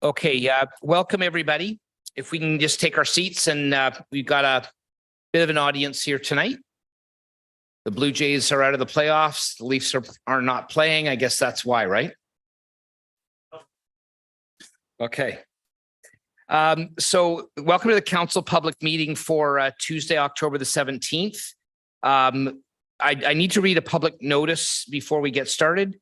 Okay, welcome everybody. If we can just take our seats, and we've got a bit of an audience here tonight. The Blue Jays are out of the playoffs. The Leafs are not playing. I guess that's why, right? Okay. So welcome to the council public meeting for Tuesday, October the 17th. I need to read a public notice before we get started.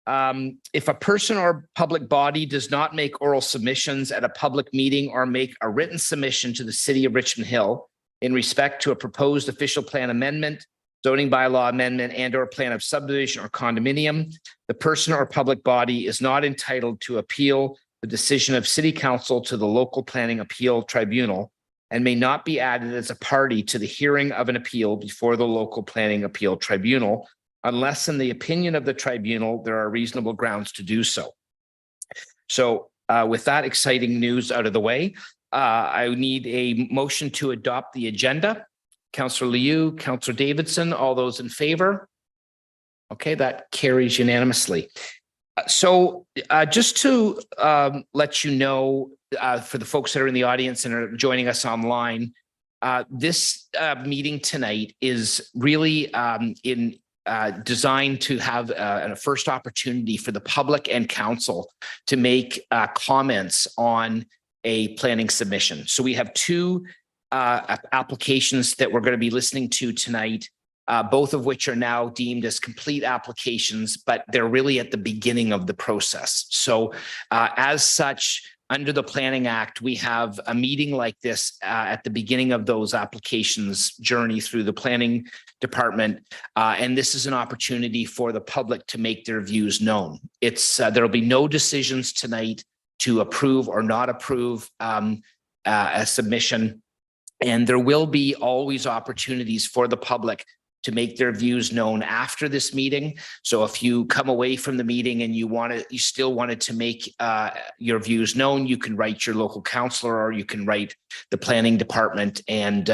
If a person or public body does not make oral submissions at a public meeting or make a written submission to the city of Richmond Hill in respect to a proposed official plan amendment, zoning bylaw amendment, and or plan of subdivision or condominium, the person or public body is not entitled to appeal the decision of city council to the local planning appeal tribunal and may not be added as a party to the hearing of an appeal before the local planning appeal tribunal, unless in the opinion of the tribunal, there are reasonable grounds to do so. So with that exciting news out of the way, I need a motion to adopt the agenda. Councillor Liu, Councillor Davidson, all those in favor? Okay, that carries unanimously. So just to let you know, for the folks that are in the audience and are joining us online, this meeting tonight is really designed to have a first opportunity for the public and council to make comments on a planning submission. So we have two applications that we're going to be listening to tonight, both of which are now deemed as complete applications, but they're really at the beginning of the process. So as such, under the Planning Act, we have a meeting like this at the beginning of those applications journey through the planning department. And this is an opportunity for the public to make their views known. There'll be no decisions tonight to approve or not approve a submission. And there will be always opportunities for the public to make their views known after this meeting. So if you come away from the meeting and you still wanted to make your views known, you can write your local councillor or you can write the planning department, and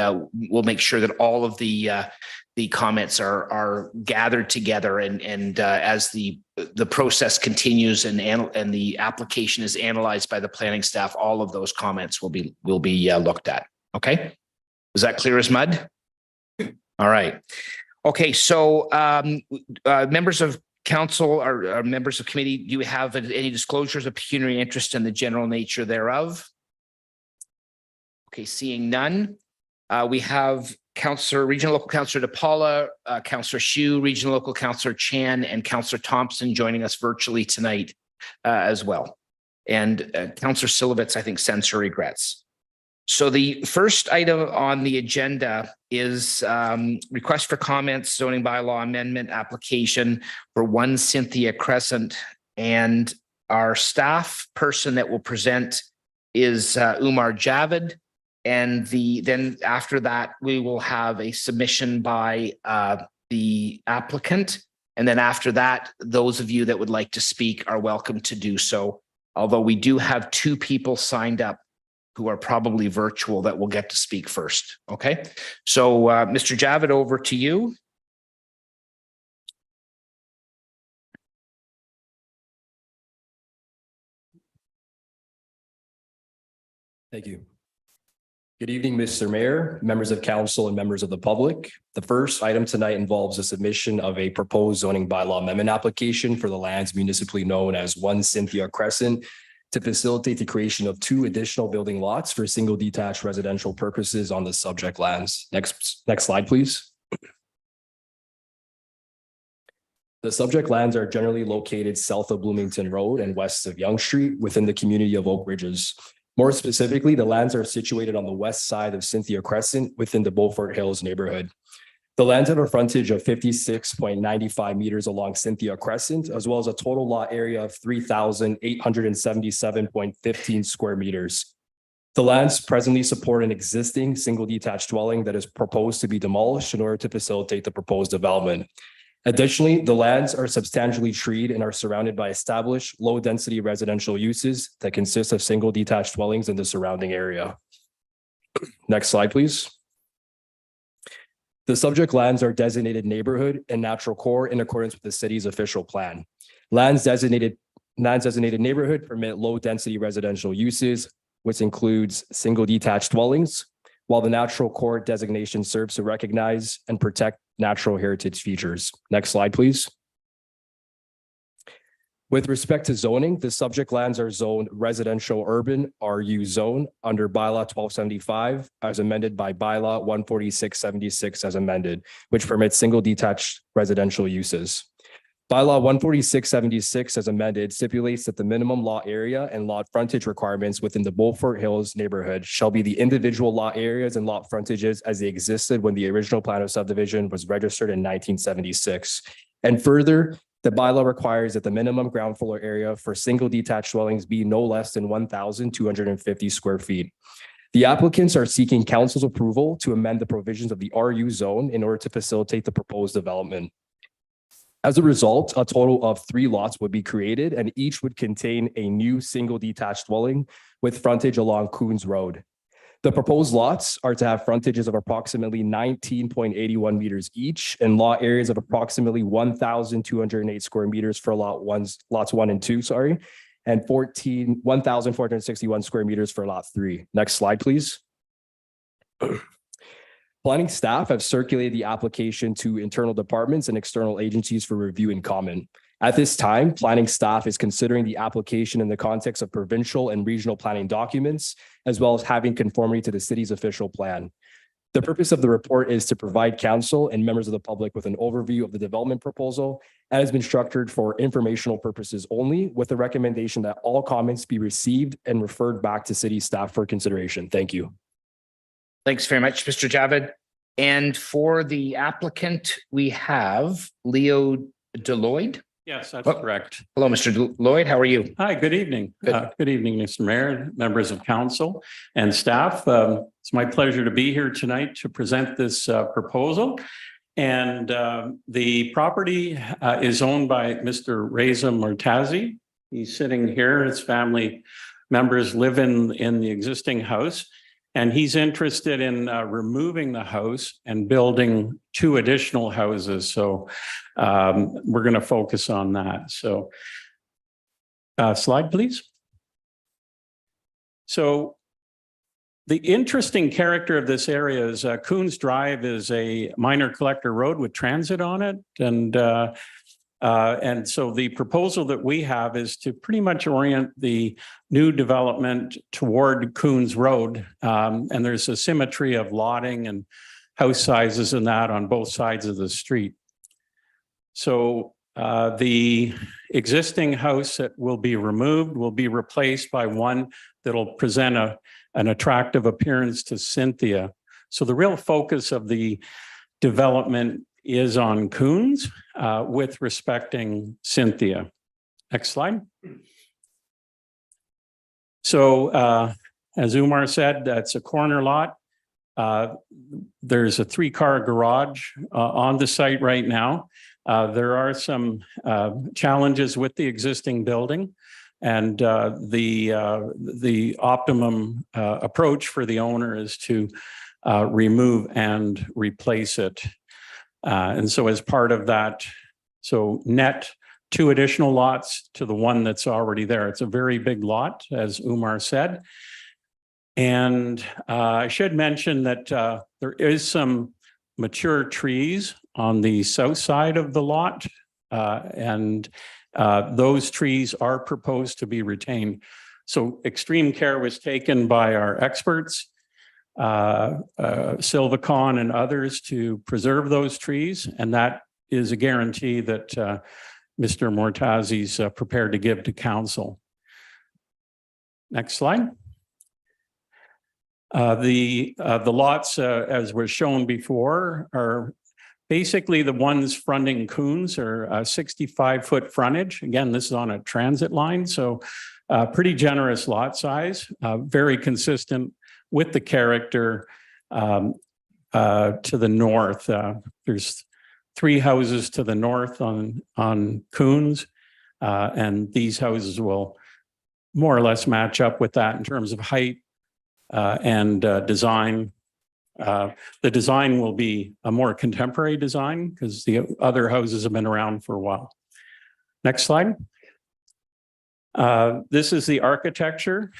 we'll make sure that all of the comments are gathered together. And as the process continues and the application is analyzed by the planning staff, all of those comments will be looked at. Okay, is that clear as mud? All right. Okay, so members of council or members of committee, do you have any disclosures of pecuniary interest in the general nature thereof? Okay, seeing none. We have Regional Local Councillor DePaula, Councillor Hsu, Regional Local Councillor Chan, and Councillor Thompson joining us virtually tonight as well. And Councillor Silovitz, I think, sends her regrets. So the first item on the agenda is request for comments, zoning bylaw amendment application for 1 Cynthia Crescent. And our staff person that will present is Umar Javed. And then after that, we will have a submission by the applicant. And then after that, those of you that would like to speak are welcome to do so. Although we do have 2 people signed up who are probably virtual that will get to speak first. Okay. So Mr. Javed, over to you. Thank you. Good evening, Mr. Mayor, members of council, and members of the public. The first item tonight involves the submission of a proposed zoning bylaw amendment application for the lands municipally known as 1 Cynthia Crescent to facilitate the creation of 2 additional building lots for single detached residential purposes on the subject lands. Next slide, please. The subject lands are generally located south of Bloomington Road and west of Yonge Street within the community of Oak Ridges. More specifically, the lands are situated on the west side of Cynthia Crescent within the Beaufort Hills neighborhood. The lands have a frontage of 56.95 meters along Cynthia Crescent, as well as a total lot area of 3,877.15 square meters. The lands presently support an existing single detached dwelling that is proposed to be demolished in order to facilitate the proposed development. Additionally, the lands are substantially treed and are surrounded by established low-density residential uses that consist of single detached dwellings in the surrounding area. Next slide, please. The subject lands are designated neighborhood and natural core in accordance with the city's official plan. Lands designated non-designated neighborhood permit low-density residential uses, which includes single detached dwellings, while the natural core designation serves to recognize and protect natural heritage features. Next slide, please. With respect to zoning, the subject lands are zoned residential urban RU zone under bylaw 1275 as amended by bylaw 14676 as amended, which permits single detached residential uses. Bylaw 14676 as amended stipulates that the minimum lot area and lot frontage requirements within the Beaufort Hills neighborhood shall be the individual lot areas and lot frontages as they existed when the original plan of subdivision was registered in 1976. And further, the bylaw requires that the minimum ground floor area for single detached dwellings be no less than 1,250 square feet. The applicants are seeking council's approval to amend the provisions of the RU zone in order to facilitate the proposed development. As a result, a total of 3 lots would be created and each would contain a new single detached dwelling with frontage along Coons Road. The proposed lots are to have frontages of approximately 19.81 meters each and lot areas of approximately 1,208 square meters for lots 1 and 2, and 1,461 square meters for lot 3. Next slide, please. Planning staff have circulated the application to internal departments and external agencies for review and comment. At this time, planning staff is considering the application in the context of provincial and regional planning documents, as well as having conformity to the city's official plan. The purpose of the report is to provide council and members of the public with an overview of the development proposal and has been structured for informational purposes only, with the recommendation that all comments be received and referred back to city staff for consideration. Thank you. Thanks very much, Mr. Javed. And for the applicant, we have Leo Deloyd. Yes, that's correct. Hello, Mr. Lloyd. How are you? Hi, good evening. Good. Good evening, Mr. Mayor, members of council and staff. It's my pleasure to be here tonight to present this proposal. And the property is owned by Mr. Reza Mortazi. He's sitting here. His family members live in the existing house. And he's interested in removing the house and building 2 additional houses. So we're going to focus on that. So slide, please. So the interesting character of this area is Coons Drive is a minor collector road with transit on it. And so the proposal that we have is to pretty much orient the new development toward Coons Road. And there's a symmetry of lotting and house sizes and that on both sides of the street. So the existing house that will be removed will be replaced by one that'll present an attractive appearance to Cynthia. So the real focus of the development is on Coons with respecting Cynthia. Next slide. So as Umar said, that's a corner lot. There's a 3-car garage on the site right now. There are some challenges with the existing building, and the optimum approach for the owner is to remove and replace it. And so as part of that, so net 2 additional lots to the one that's already there. It's a very big lot, as Umar said. And I should mention that there is some mature trees on the south side of the lot. And those trees are proposed to be retained. So extreme care was taken by our experts, Silvacon and others, to preserve those trees. And that is a guarantee that Mr. Mortazi's prepared to give to council. Next slide. The lots, as was shown before, are basically the ones fronting Coons are 65-foot frontage. Again, this is on a transit line, so pretty generous lot size, very consistent with the character to the north. There's 3 houses to the north on Coons, and these houses will more or less match up with that in terms of height and design. The design will be a more contemporary design because the other houses have been around for a while. Next slide. This is the architecture.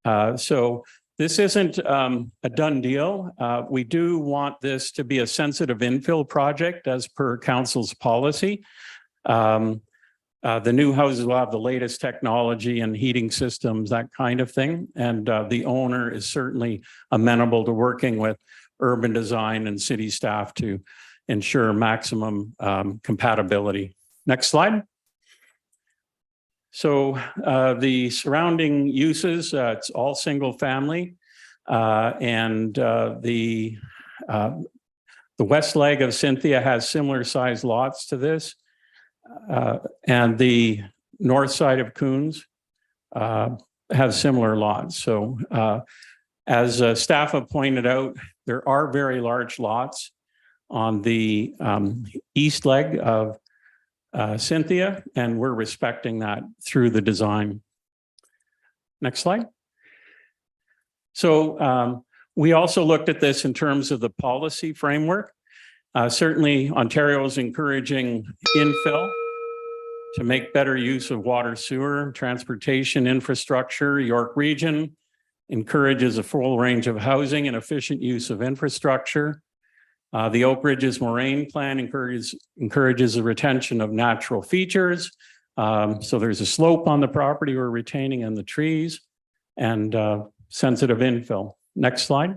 So this isn't a done deal. We do want this to be a sensitive infill project as per council's policy. The new houses will have the latest technology and heating systems, that kind of thing. And the owner is certainly amenable to working with urban design and city staff to ensure maximum compatibility. Next slide. So the surrounding uses, it's all single family. And the west leg of Cynthia has similar sized lots to this. And the north side of Coons have similar lots. So as staff have pointed out, there are very large lots on the east leg of Cynthia, and we're respecting that through the design. Next slide. So we also looked at this in terms of the policy framework. Certainly, Ontario is encouraging infill to make better use of water, sewer, transportation infrastructure. York Region encourages a full range of housing and efficient use of infrastructure. The Oak Ridges Moraine Plan encourages the retention of natural features. So there's a slope on the property we're retaining and the trees and sensitive infill. Next slide.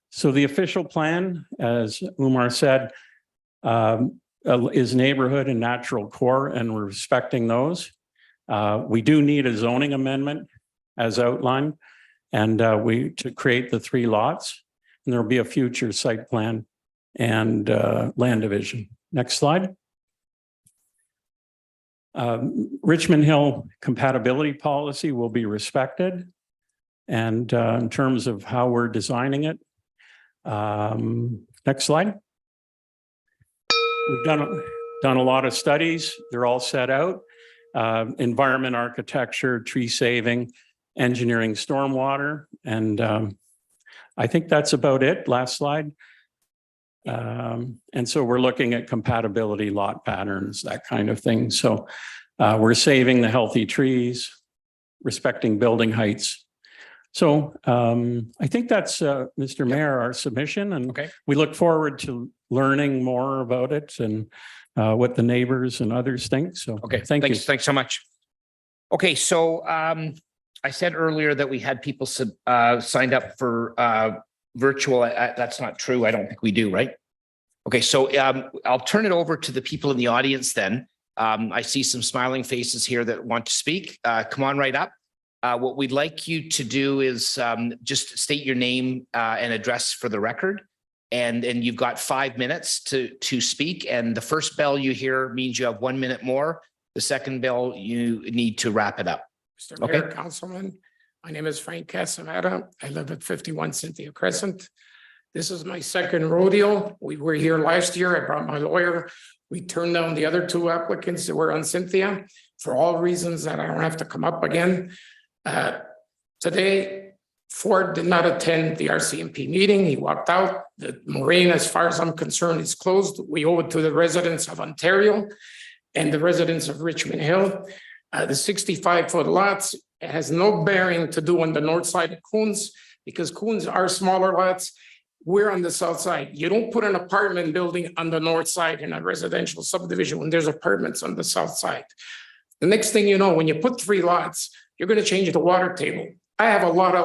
So the official plan, as Umar said, is neighborhood and natural core, and we're respecting those. We do need a zoning amendment as outlined, and to create the 3 lots. And there'll be a future site plan and land division. Next slide. Richmond Hill compatibility policy will be respected. And in terms of how we're designing it. Next slide. We've done a lot of studies. They're all set out. Environment architecture, tree saving, engineering, stormwater, and I think that's about it. Last slide. And so we're looking at compatibility, lot patterns, that kind of thing. So we're saving the healthy trees, respecting building heights. So I think that's, Mr. Mayor, our submission, and we look forward to learning more about it and what the neighbors and others think. So thank you. Thanks so much. Okay, so I said earlier that we had people signed up for virtual. That's not true. I don't think we do, right? Okay, so I'll turn it over to the people in the audience then. I see some smiling faces here that want to speak. Come on right up. What we'd like you to do is just state your name and address for the record. And you've got 5 minutes to speak. And the first bell you hear means you have 1 minute more. The second bell, you need to wrap it up. Mr. Mayor, Councilman, my name is Frank Casamata. I live at 51 Cynthia Crescent. This is my second rodeo. We were here last year. I brought my lawyer. We turned down the other 2 applicants that were on Cynthia for all reasons that I don't have to come up again. Today, Ford did not attend the RCMP meeting. He walked out. The moraine, as far as I'm concerned, is closed. We owe it to the residents of Ontario and the residents of Richmond Hill. The 65-foot lots has no bearing to do on the north side of Coons because Coons are smaller lots. We're on the south side. You don't put an apartment building on the north side in a residential subdivision when there's apartments on the south side. The next thing you know, when you put 3 lots, you're going to change the water table. I have a lot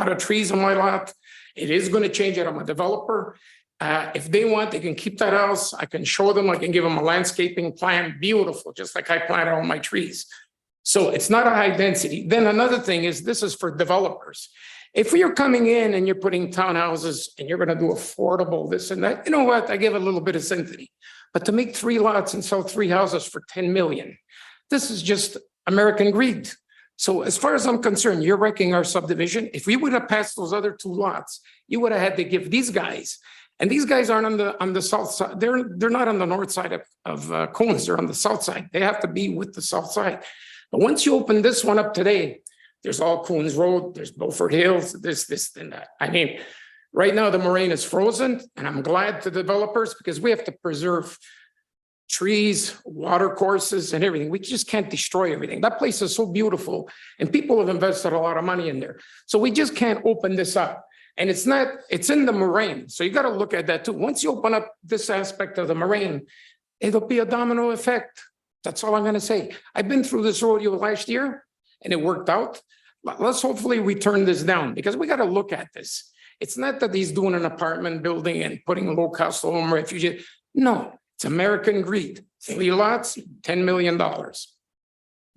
of trees on my lot. It is going to change it. I'm a developer. If they want, they can keep that house. I can show them. I can give them a landscaping plan, beautiful, just like I planted all my trees. So it's not a high density. Then another thing is this is for developers. If you're coming in and you're putting townhouses and you're going to do affordable this and that, you know what? I give a little bit of sympathy. But to make 3 lots and sell 3 houses for 10 million, this is just American greed. So as far as I'm concerned, you're wrecking our subdivision. If we would have passed those other 2 lots, you would have had to give these guys, and these guys aren't on the south side. They're not on the north side of Cones. They're on the south side. They have to be with the south side. But once you open this one up today, there's all Coons Road, there's Beaufort Hills, this, and that. I mean, right now the moraine is frozen, and I'm glad to developers because we have to preserve trees, water courses and everything. We just can't destroy everything. That place is so beautiful and people have invested a lot of money in there. So we just can't open this up. And it's in the moraine. So you got to look at that too. Once you open up this aspect of the moraine, it'll be a domino effect. That's all I'm going to say. I've been through this rodeo last year and it worked out. Let's hopefully we turn this down because we got to look at this. It's not that he's doing an apartment building and putting low cost home refugees. No, it's American greed. 3 lots, $10 million.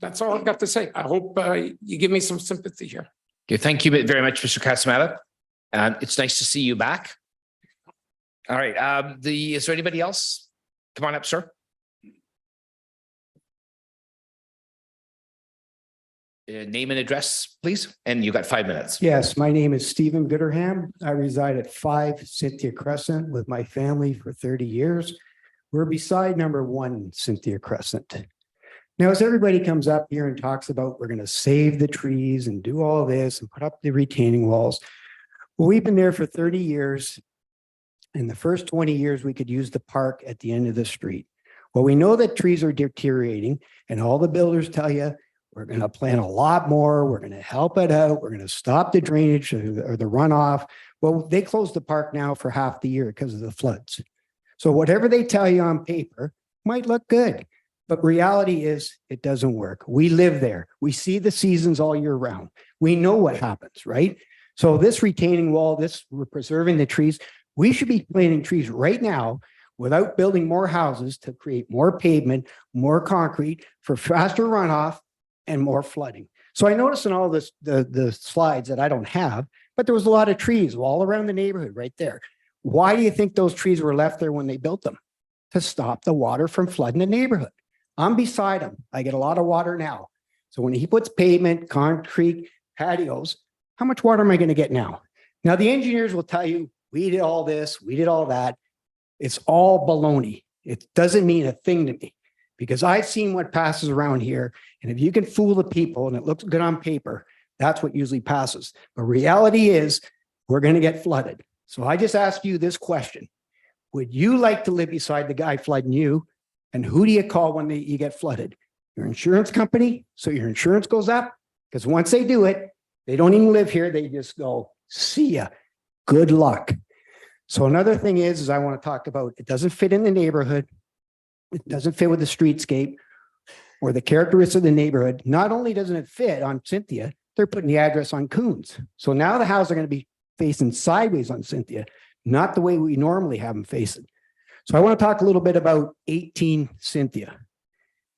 That's all I've got to say. I hope you give me some sympathy here. Okay, thank you very much, Mr. Casamata. It's nice to see you back. All right, is there anybody else? Come on up, sir. Name and address, please, and you got 5 minutes. Yes, my name is Stephen Gooderham. I reside at 5 Cynthia Crescent with my family for 30 years. We're beside number 1 Cynthia Crescent. Now, as everybody comes up here and talks about we're going to save the trees and do all this and put up the retaining walls. Well, we've been there for 30 years. In the first 20 years, we could use the park at the end of the street. Well, we know that trees are deteriorating and all the builders tell you, we're going to plant a lot more. We're going to help it out. We're going to stop the drainage or the runoff. Well, they closed the park now for half the year because of the floods. So whatever they tell you on paper might look good, but reality is it doesn't work. We live there. We see the seasons all year round. We know what happens, right? So this retaining wall, we're preserving the trees. We should be planting trees right now without building more houses to create more pavement, more concrete for faster runoff and more flooding. So I noticed in all this, the slides that I don't have, but there was a lot of trees all around the neighborhood right there. Why do you think those trees were left there when they built them? To stop the water from flooding the neighborhood. I'm beside him. I get a lot of water now. So when he puts pavement, concrete, patios, how much water am I going to get now? Now the engineers will tell you, we did all this, we did all that. It's all baloney. It doesn't mean a thing to me because I've seen what passes around here. And if you can fool the people and it looks good on paper, that's what usually passes. But reality is we're going to get flooded. So I just ask you this question. Would you like to live beside the guy flooding you? And who do you call when you get flooded? Your insurance company. So your insurance goes up because once they do it, they don't even live here. They just go, see ya. Good luck. So another thing is I want to talk about, it doesn't fit in the neighborhood. It doesn't fit with the streetscape or the characteristics of the neighborhood. Not only doesn't it fit on Cynthia, they're putting the address on Coons. So now the houses are going to be facing sideways on Cynthia, not the way we normally have them facing. So I want to talk a little bit about 18 Cynthia.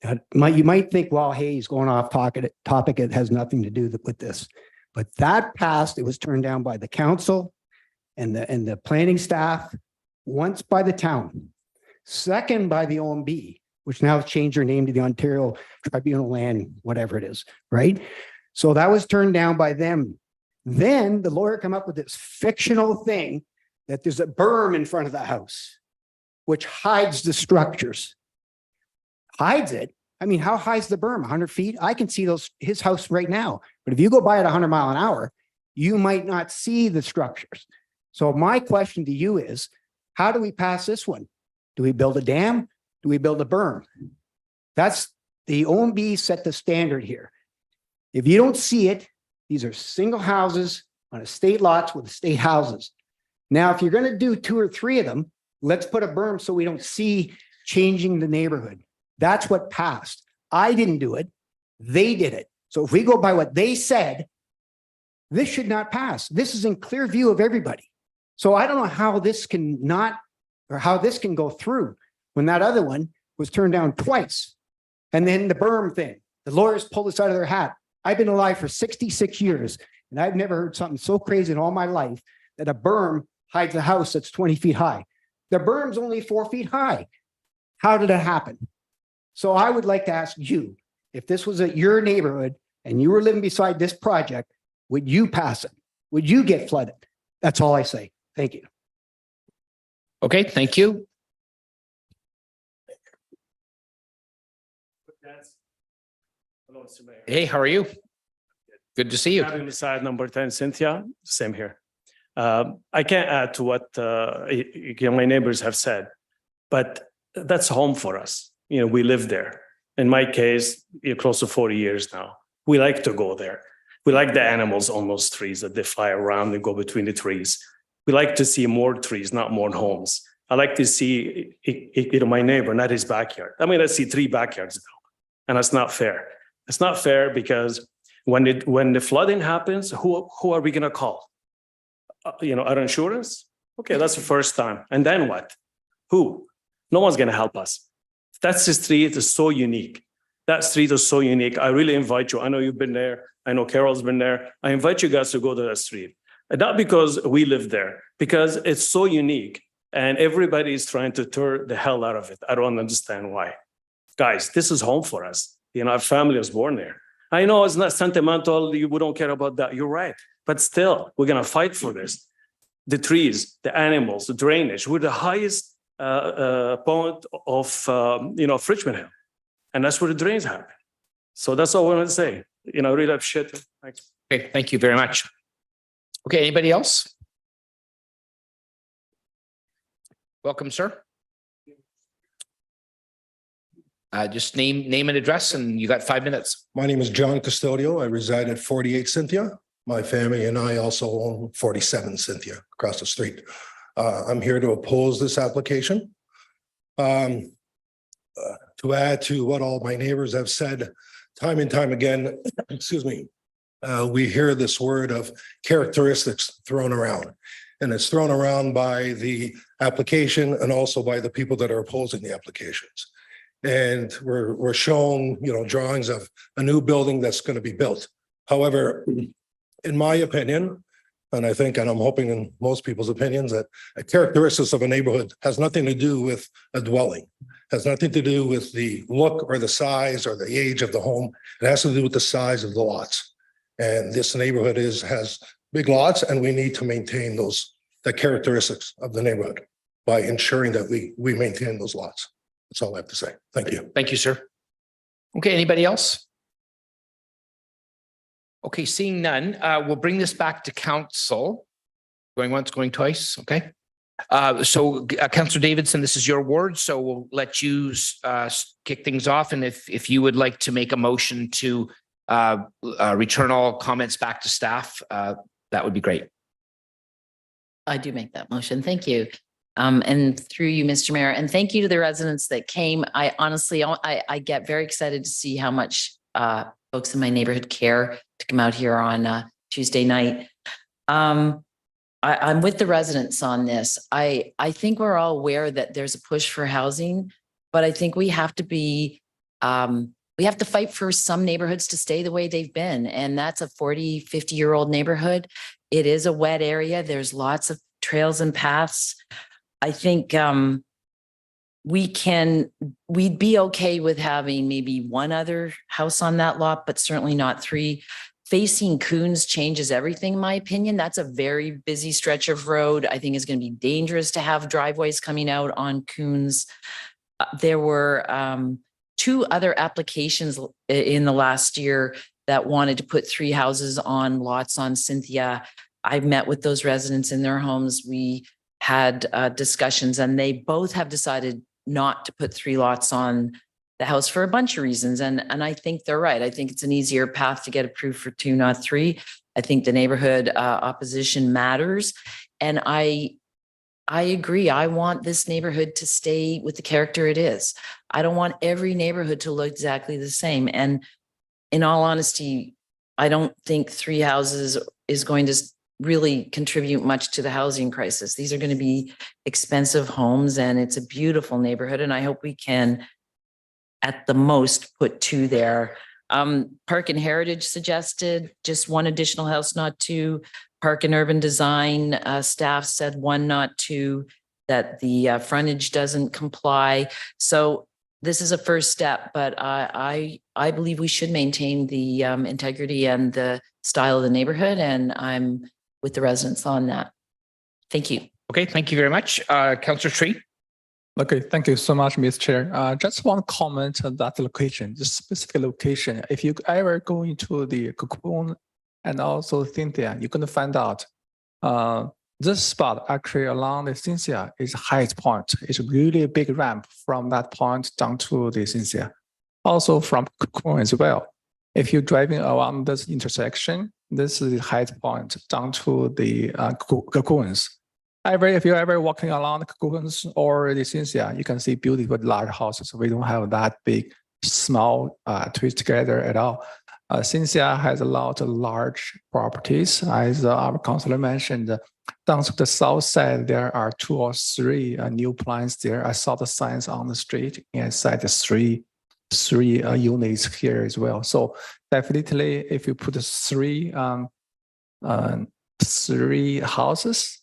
You might think, well, hey, he's going off topic. It has nothing to do with this. But that passed, it was turned down by the council and the planning staff, once by the town, second by the OMB, which now has changed their name to the Ontario Tribunal Land, whatever it is, right? So that was turned down by them. Then the lawyer come up with this fictional thing that there's a berm in front of the house, which hides the structures. Hides it? I mean, how high is the berm? 100 feet? I can see his house right now. But if you go by at 100 miles an hour, you might not see the structures. So my question to you is, how do we pass this one? Do we build a dam? Do we build a berm? That's the OMB set the standard here. If you don't see it, these are single houses on estate lots with estate houses. Now, if you're going to do 2 or 3 of them, let's put a berm so we don't see changing the neighborhood. That's what passed. I didn't do it. They did it. So if we go by what they said, this should not pass. This is in clear view of everybody. So I don't know how this can go through when that other one was turned down twice. And then the berm thing, the lawyers pulled this out of their hat. I've been alive for 66 years, and I've never heard something so crazy in all my life that a berm hides a house that's 20 feet high. The berm's only 4 feet high. How did it happen? So I would like to ask you, if this was at your neighborhood and you were living beside this project, would you pass it? Would you get flooded? That's all I say. Thank you. Okay, thank you. Hello, Mr. Mayor. Hey, how are you? Good to see you. Having beside number 10, Cynthia, same here. I can't add to what my neighbors have said, but that's home for us. We live there. In my case, close to 40 years now. We like to go there. We like the animals on those trees that they fly around and go between the trees. We like to see more trees, not more homes. I like to see, my neighbor, not his backyard. I mean, I see 3 backyards now, and that's not fair. It's not fair because when the flooding happens, who are we going to call? Our insurance? Okay, that's the first time. And then what? Who? No one's going to help us. That street is so unique. That street is so unique. I really invite you. I know you've been there. I know Carol's been there. I invite you guys to go to that street. And not because we live there, because it's so unique and everybody is trying to tear the hell out of it. I don't understand why. Guys, this is home for us. Our family was born there. I know it's not sentimental. We don't care about that. You're right. But still, we're going to fight for this. The trees, the animals, the drainage. We're the highest point of Richmond Hill. And that's where the drains happen. So that's all I want to say. Really appreciate it. Thanks. Okay, thank you very much. Okay, anybody else? Welcome, sir. Just name and address, and you got 5 minutes. My name is John Custodio. I reside at 48 Cynthia. My family and I also own 47 Cynthia across the street. I'm here to oppose this application. To add to what all my neighbors have said time and time again, excuse me, we hear this word of characteristics thrown around. And it's thrown around by the application and also by the people that are opposing the applications. And we're shown, drawings of a new building that's going to be built. However, in my opinion, and I think, and I'm hoping in most people's opinions, that a characteristics of a neighborhood has nothing to do with a dwelling, has nothing to do with the look or the size or the age of the home. It has to do with the size of the lots. And this neighborhood has big lots, and we need to maintain the characteristics of the neighborhood by ensuring that we maintain those lots. That's all I have to say. Thank you. Thank you, sir. Okay, anybody else? Okay, seeing none, we'll bring this back to council. Going once, going twice, okay? So Councillor Davidson, this is your ward, so we'll let you kick things off. And if you would like to make a motion to return all comments back to staff, that would be great. I do make that motion. Thank you. And through you, Mr. Mayor, and thank you to the residents that came. I honestly, I get very excited to see how much folks in my neighborhood care to come out here on Tuesday night. I'm with the residents on this. I think we're all aware that there's a push for housing, but I think we have to be, we have to fight for some neighborhoods to stay the way they've been. And that's a 40, 50-year-old neighborhood. It is a wet area. There's lots of trails and paths. I think we'd be okay with having maybe one other house on that lot, but certainly not 3. Facing Coons changes everything, in my opinion. That's a very busy stretch of road. I think it's going to be dangerous to have driveways coming out on Coons. There were 2 other applications in the last year that wanted to put 3 houses on lots on Cynthia. I met with those residents in their homes. We had discussions, and they both have decided not to put 3 lots on the house for a bunch of reasons. And I think they're right. I think it's an easier path to get approved for 2, not 3. I think the neighborhood opposition matters. And I agree. I want this neighborhood to stay with the character it is. I don't want every neighborhood to look exactly the same. And in all honesty, I don't think 3 houses is going to really contribute much to the housing crisis. These are going to be expensive homes, and it's a beautiful neighborhood. And I hope we can, at the most, put 2 there. Park and Heritage suggested just 1 additional house, not 2. Park and Urban Design staff said 1, not 2, that the frontage doesn't comply. So this is a first step, but I believe we should maintain the integrity and the style of the neighborhood, and I'm with the residents on that. Thank you. Okay, thank you very much. Councillor Tree. Okay, thank you so much, Mr. Chair. Just one comment on that location, this specific location. If you ever go into the Cocoon and also Cynthia, you're going to find out This spot actually along the Cynthia is highest point. It's a really big ramp from that point down to the Cynthia. Also from Cocoon as well. If you're driving around this intersection, this is the highest point down to the Cocoons. If you're ever walking along the Cocoons or the Cynthia, you can see beautiful large houses. We don't have that big, small trees together at all. Cynthia has a lot of large properties. As our councillor mentioned, down to the south side, there are 2 or 3 new plants there. I saw the signs on the street inside the three units here as well. So definitely, if you put 3 houses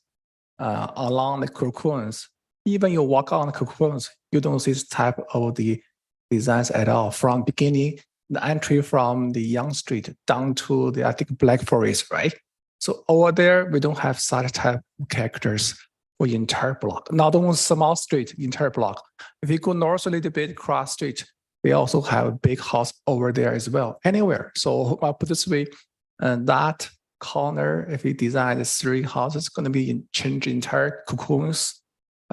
along the Cocoons, even you walk on the Cocoons, you don't see this type of the designs at all. From beginning, the entry from the Young Street down to the, I think, Black Forest, right? So over there, we don't have such type of characters for entire block. Not only small street, entire block. If you go north a little bit, cross street, we also have a big house over there as well, anywhere. So I'll put this way, that corner, if we design the 3 houses, it's going to be change entire Cocoons,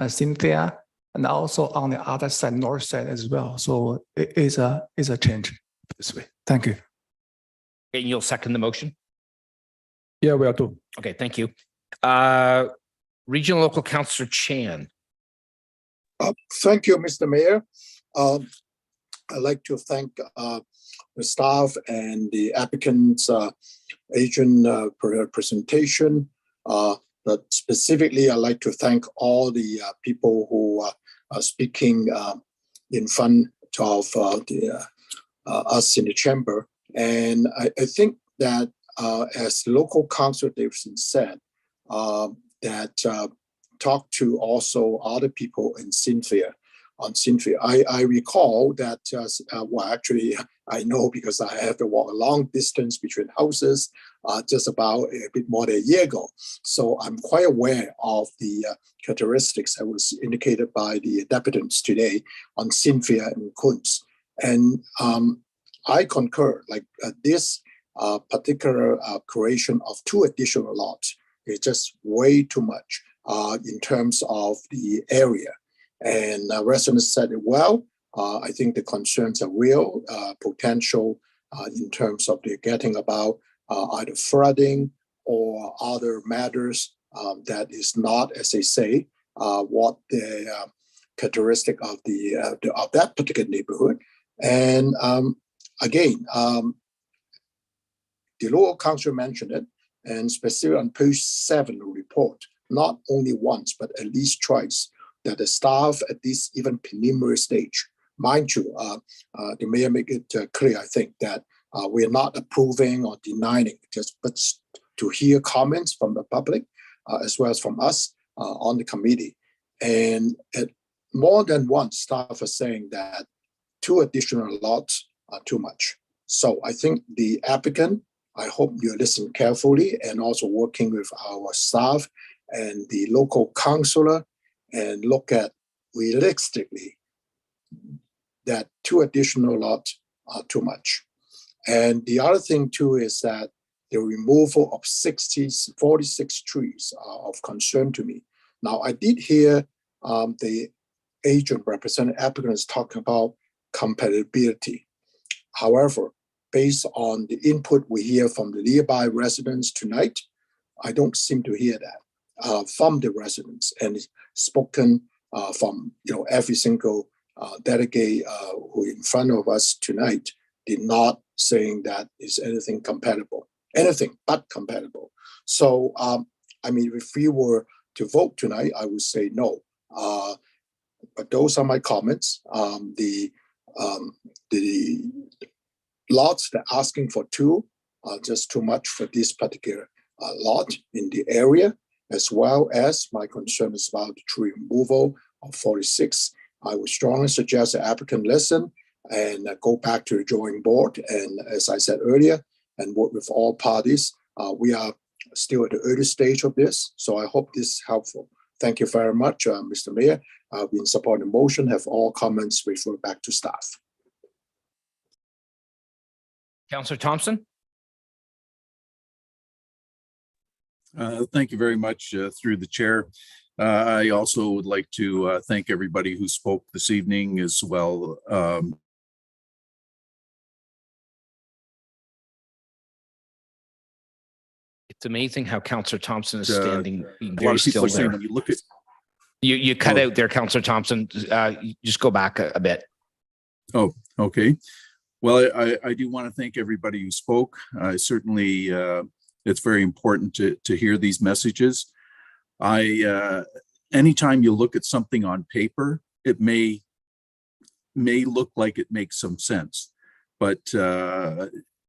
Cynthia, and also on the other side, north side as well. So it is a change this way. Thank you. And you'll second the motion? Yeah, we are too. Okay, thank you. Regional Local Councillor Chan. Thank you, Mr. Mayor. I'd like to thank the staff and the applicant's agent presentation. But specifically, I'd like to thank all the people who are speaking in front of us in the chamber. And I think that as local councillor Davidson said, that talk to also other people in Cynthia. On Cynthia, I recall that, well, actually, I know because I have to walk a long distance between houses just about a bit more than a year ago. So I'm quite aware of the characteristics that was indicated by the deputants today on Cynthia and Kunz. And I concur, like this particular creation of 2 additional lots is just way too much in terms of the area. And residents said it well. I think the concerns are real, potential in terms of the getting about either flooding or other matters that is not, as they say, what the characteristic of of that particular neighborhood. And again, the local council mentioned it, and specifically on page 7 of the report, not only once but at least twice, that the staff at this even preliminary stage, mind you, the mayor make it clear, I think, that we are not approving or denying, but to hear comments from the public as well as from us on the committee. And more than once, staff are saying that 2 additional lots are too much. So I think the applicant, I hope you listen carefully and also working with our staff and the local councillor and look at realistically that 2 additional lots are too much. And the other thing too is that the removal of 46 trees are of concern to me. Now, I did hear the agent representing applicants talking about compatibility. However, based on the input we hear from the nearby residents tonight, I don't seem to hear that from the residents, and it's spoken from every single delegate who in front of us tonight did not saying that is anything compatible, anything but compatible. So I mean, if we were to vote tonight, I would say no. But those are my comments. The lots that asking for 2 are just too much for this particular lot in the area, as well as my concern is about the tree removal of 46. I would strongly suggest the applicant listen and go back to the drawing board. And as I said earlier, and work with all parties. We are still at the early stage of this, so I hope this is helpful. Thank you very much, Mr. Mayor. We in support of the motion, have all comments referred back to staff. Councillor Thompson? Thank you very much through the chair. I also would like to thank everybody who spoke this evening as well. It's amazing how Councillor Thompson is Uh, standing being A lot very of people still are saying there. when you look at, You cut Oh. out there, Councillor Thompson. You just go back a bit. okay. Well, I do want to thank everybody who spoke. Certainly, it's very important to hear these messages. Anytime you look at something on paper, it may look like it makes some sense, but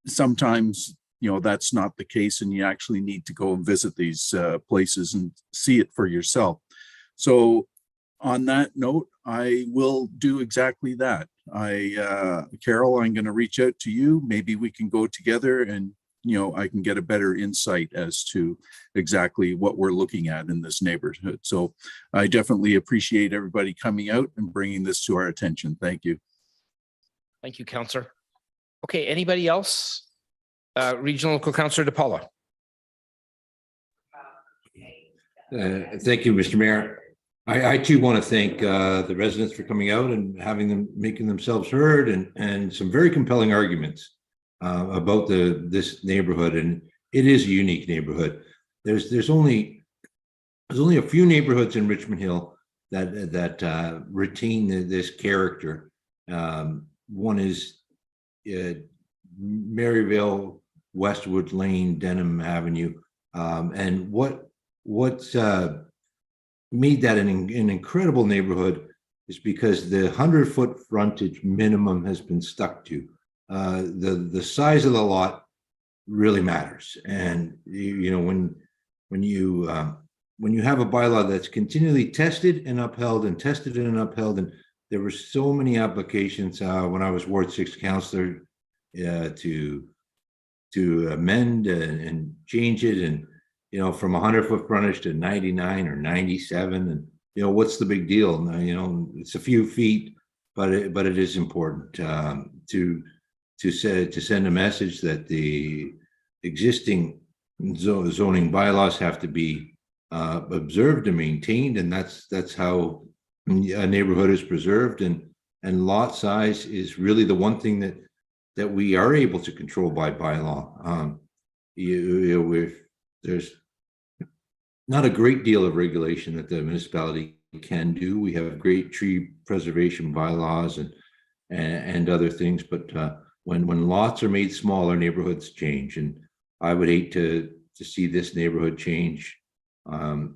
sometimes, that's not the case, and you actually need to go and visit these places and see it for yourself. So on that note, I will do exactly that. Carol, I'm going to reach out to you. Maybe we can go together and, I can get a better insight as to exactly what we're looking at in this neighborhood. So I definitely appreciate everybody coming out and bringing this to our attention. Thank you. Thank you, Councillor. Okay, anybody else? Regional Local Councillor DePaula. Thank you, Mr. Mayor. I too want to thank the residents for coming out and making themselves heard and some very compelling arguments about this neighborhood. And it is a unique neighborhood. There's only a few neighborhoods in Richmond Hill that retain this character. One is Maryvale, Westwood Lane, Denham Avenue, and what's made that an incredible neighborhood is because the 100-foot frontage minimum has been stuck to. The size of the lot really matters, and when you have a bylaw that's continually tested and upheld, and there were so many applications when I was Ward 6 councillor to amend and change it, and from 100-foot frontage to 99 or 97, and what's the big deal? Now, it's a few feet, but it is important to send a message that the existing zoning bylaws have to be observed and maintained, and that's how a neighborhood is preserved, and lot size is really the one thing that we are able to control by bylaw. There's not a great deal of regulation that the municipality can do. We have great tree preservation bylaws and other things, but when lots are made smaller, neighborhoods change, and I would hate to see this neighborhood change. I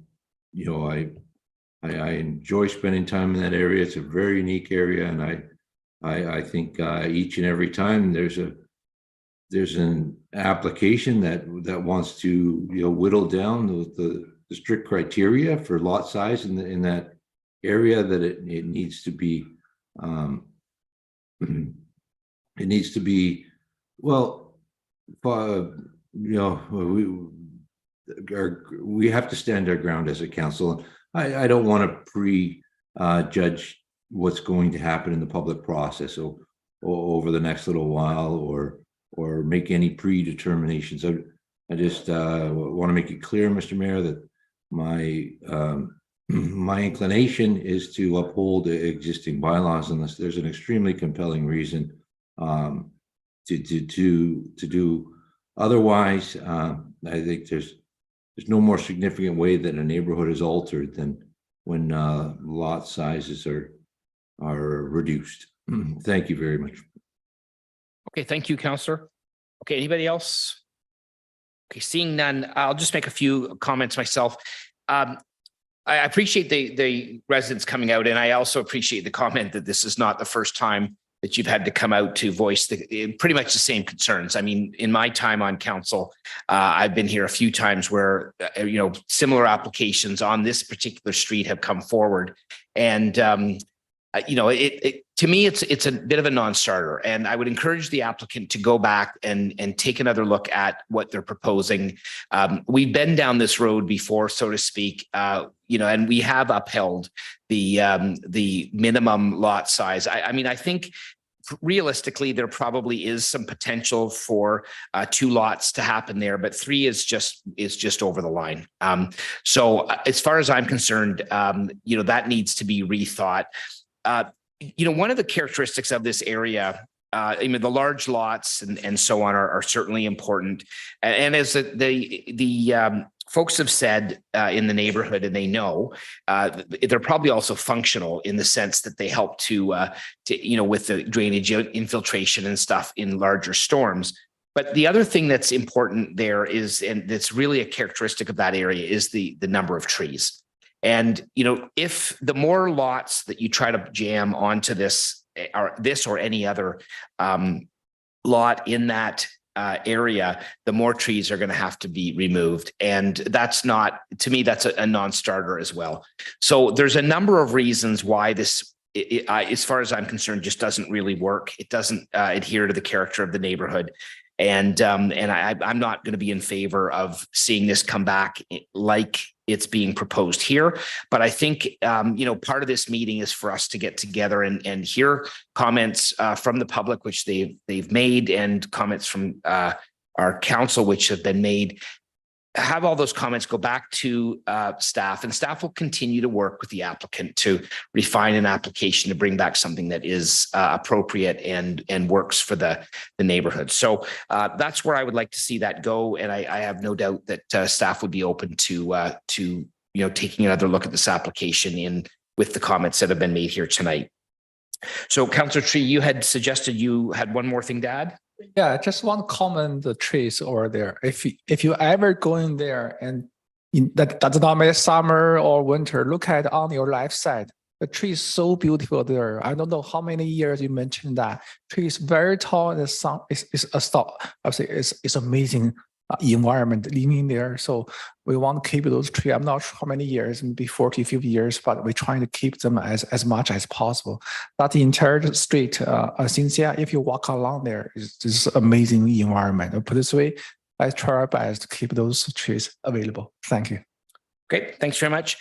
enjoy spending time in that area. It's a very unique area, and I think each and every time there's an application that wants to whittle down the strict criteria for lot size in that area, that it needs to be we have to stand our ground as a council. I don't want to prejudge what's going to happen in the public process or over the next little while, or make any predeterminations. I just want to make it clear, Mr. Mayor, that my inclination is to uphold the existing bylaws unless there's an extremely compelling reason to do otherwise. I think there's no more significant way that a neighborhood is altered than when lot sizes are reduced. Thank you very much. Okay, thank you, Councillor. Okay, anybody else? Okay, seeing none, I'll just make a few comments myself. I appreciate the residents coming out, and I also appreciate the comment that this is not the first time that you've had to come out to voice pretty much the same concerns. I mean, in my time on council, I've been here a few times where, similar applications on this particular street have come forward. And, to me, it's a bit of a non-starter, and I would encourage the applicant to go back and take another look at what they're proposing. We've been down this road before, so to speak, and we have upheld the minimum lot size. I mean, I think realistically, there probably is some potential for 2 lots to happen there, but 3 is just over the line. So as far as I'm concerned, that needs to be rethought. One of the characteristics of this area, the large lots and so on are certainly important. And as the folks have said in the neighborhood, and they know, they're probably also functional in the sense that they help to with the drainage infiltration and stuff in larger storms. But the other thing that's important there is, and that's really a characteristic of that area, is the number of trees. And, if the more lots that you try to jam onto this or any other lot in that area, the more trees are going to have to be removed. And that's not, to me, that's a non-starter as well. So there's a number of reasons why this, as far as I'm concerned, just doesn't really work. It doesn't adhere to the character of the neighborhood. And I'm not going to be in favor of seeing this come back like it's being proposed here. But I think, part of this meeting is for us to get together and hear comments from the public, which they've made, and comments from our council, which have been made. Have all those comments go back to staff, and staff will continue to work with the applicant to refine an application to bring back something that is appropriate and works for the neighborhood. So that's where I would like to see that go, and I have no doubt that staff would be open to taking another look at this application with the comments that have been made here tonight. So, Councillor Tree, you had suggested you had one more thing to add. Yeah, just one comment, the trees over there. If you ever go in there and that does not matter summer or winter, look at on your left side. The tree is so beautiful there. I don't know how many years you mentioned that. Tree is very tall and the sun is a stop. I would say it's amazing environment living there. So we want to keep those trees. I'm not sure how many years, maybe 40, 50 years, but we're trying to keep them as much as possible. That entire street, Cynthia, if you walk along there, it's just amazing environment. I'll put it this way, I try our best to keep those trees available. Thank you. Great, thanks very much.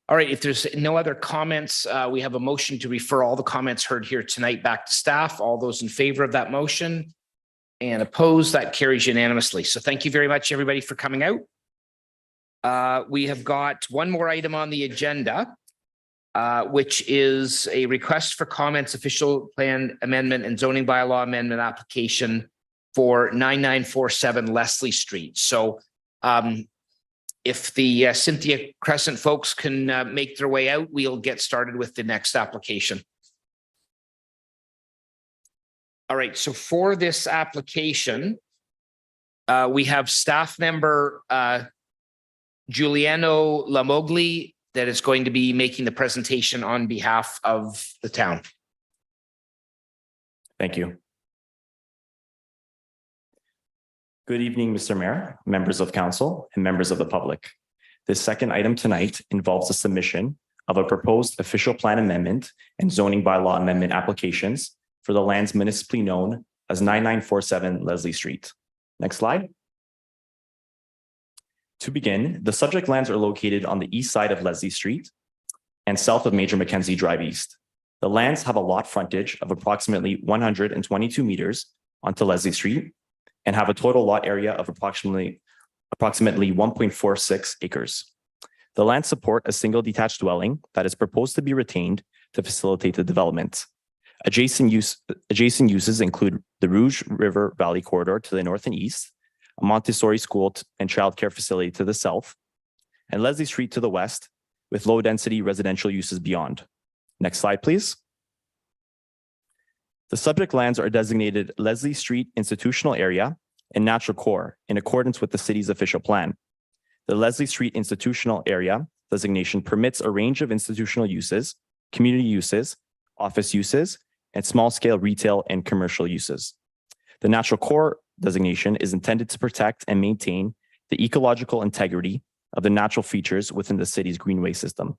All right, if there's no other comments, we have a motion to refer all the comments heard here tonight back to staff. All those in favor of that motion? And opposed, that carries unanimously. So thank you very much, everybody, for coming out. We have got one more item on the agenda, which is a request for comments, official plan amendment and zoning bylaw amendment application for 9947 Leslie Street. So if the Cynthia Crescent folks can make their way out, we'll get started with the next application. All right, so for this application, we have staff member Giuliano Lamogli that is going to be making the presentation on behalf of the town. Thank you. Good evening, Mr. Mayor, members of council, and members of the public. This second item tonight involves the submission of a proposed official plan amendment and zoning bylaw amendment applications for the lands municipally known as 9947 Leslie Street. Next slide. To begin, the subject lands are located on the east side of Leslie Street and south of Major Mackenzie Drive East. The lands have a lot frontage of approximately 122 meters onto Leslie Street and have a total lot area of approximately 1.46 acres. The lands support a single detached dwelling that is proposed to be retained to facilitate the development. Adjacent uses include the Rouge River Valley corridor to the north and east, a Montessori school and childcare facility to the south, and Leslie Street to the west, with low-density residential uses beyond. Next slide, please. The subject lands are designated Leslie Street Institutional Area and Natural Core in accordance with the city's official plan. The Leslie Street Institutional Area designation permits a range of institutional uses, community uses, office uses, and small-scale retail and commercial uses. The Natural Core designation is intended to protect and maintain the ecological integrity of the natural features within the city's greenway system.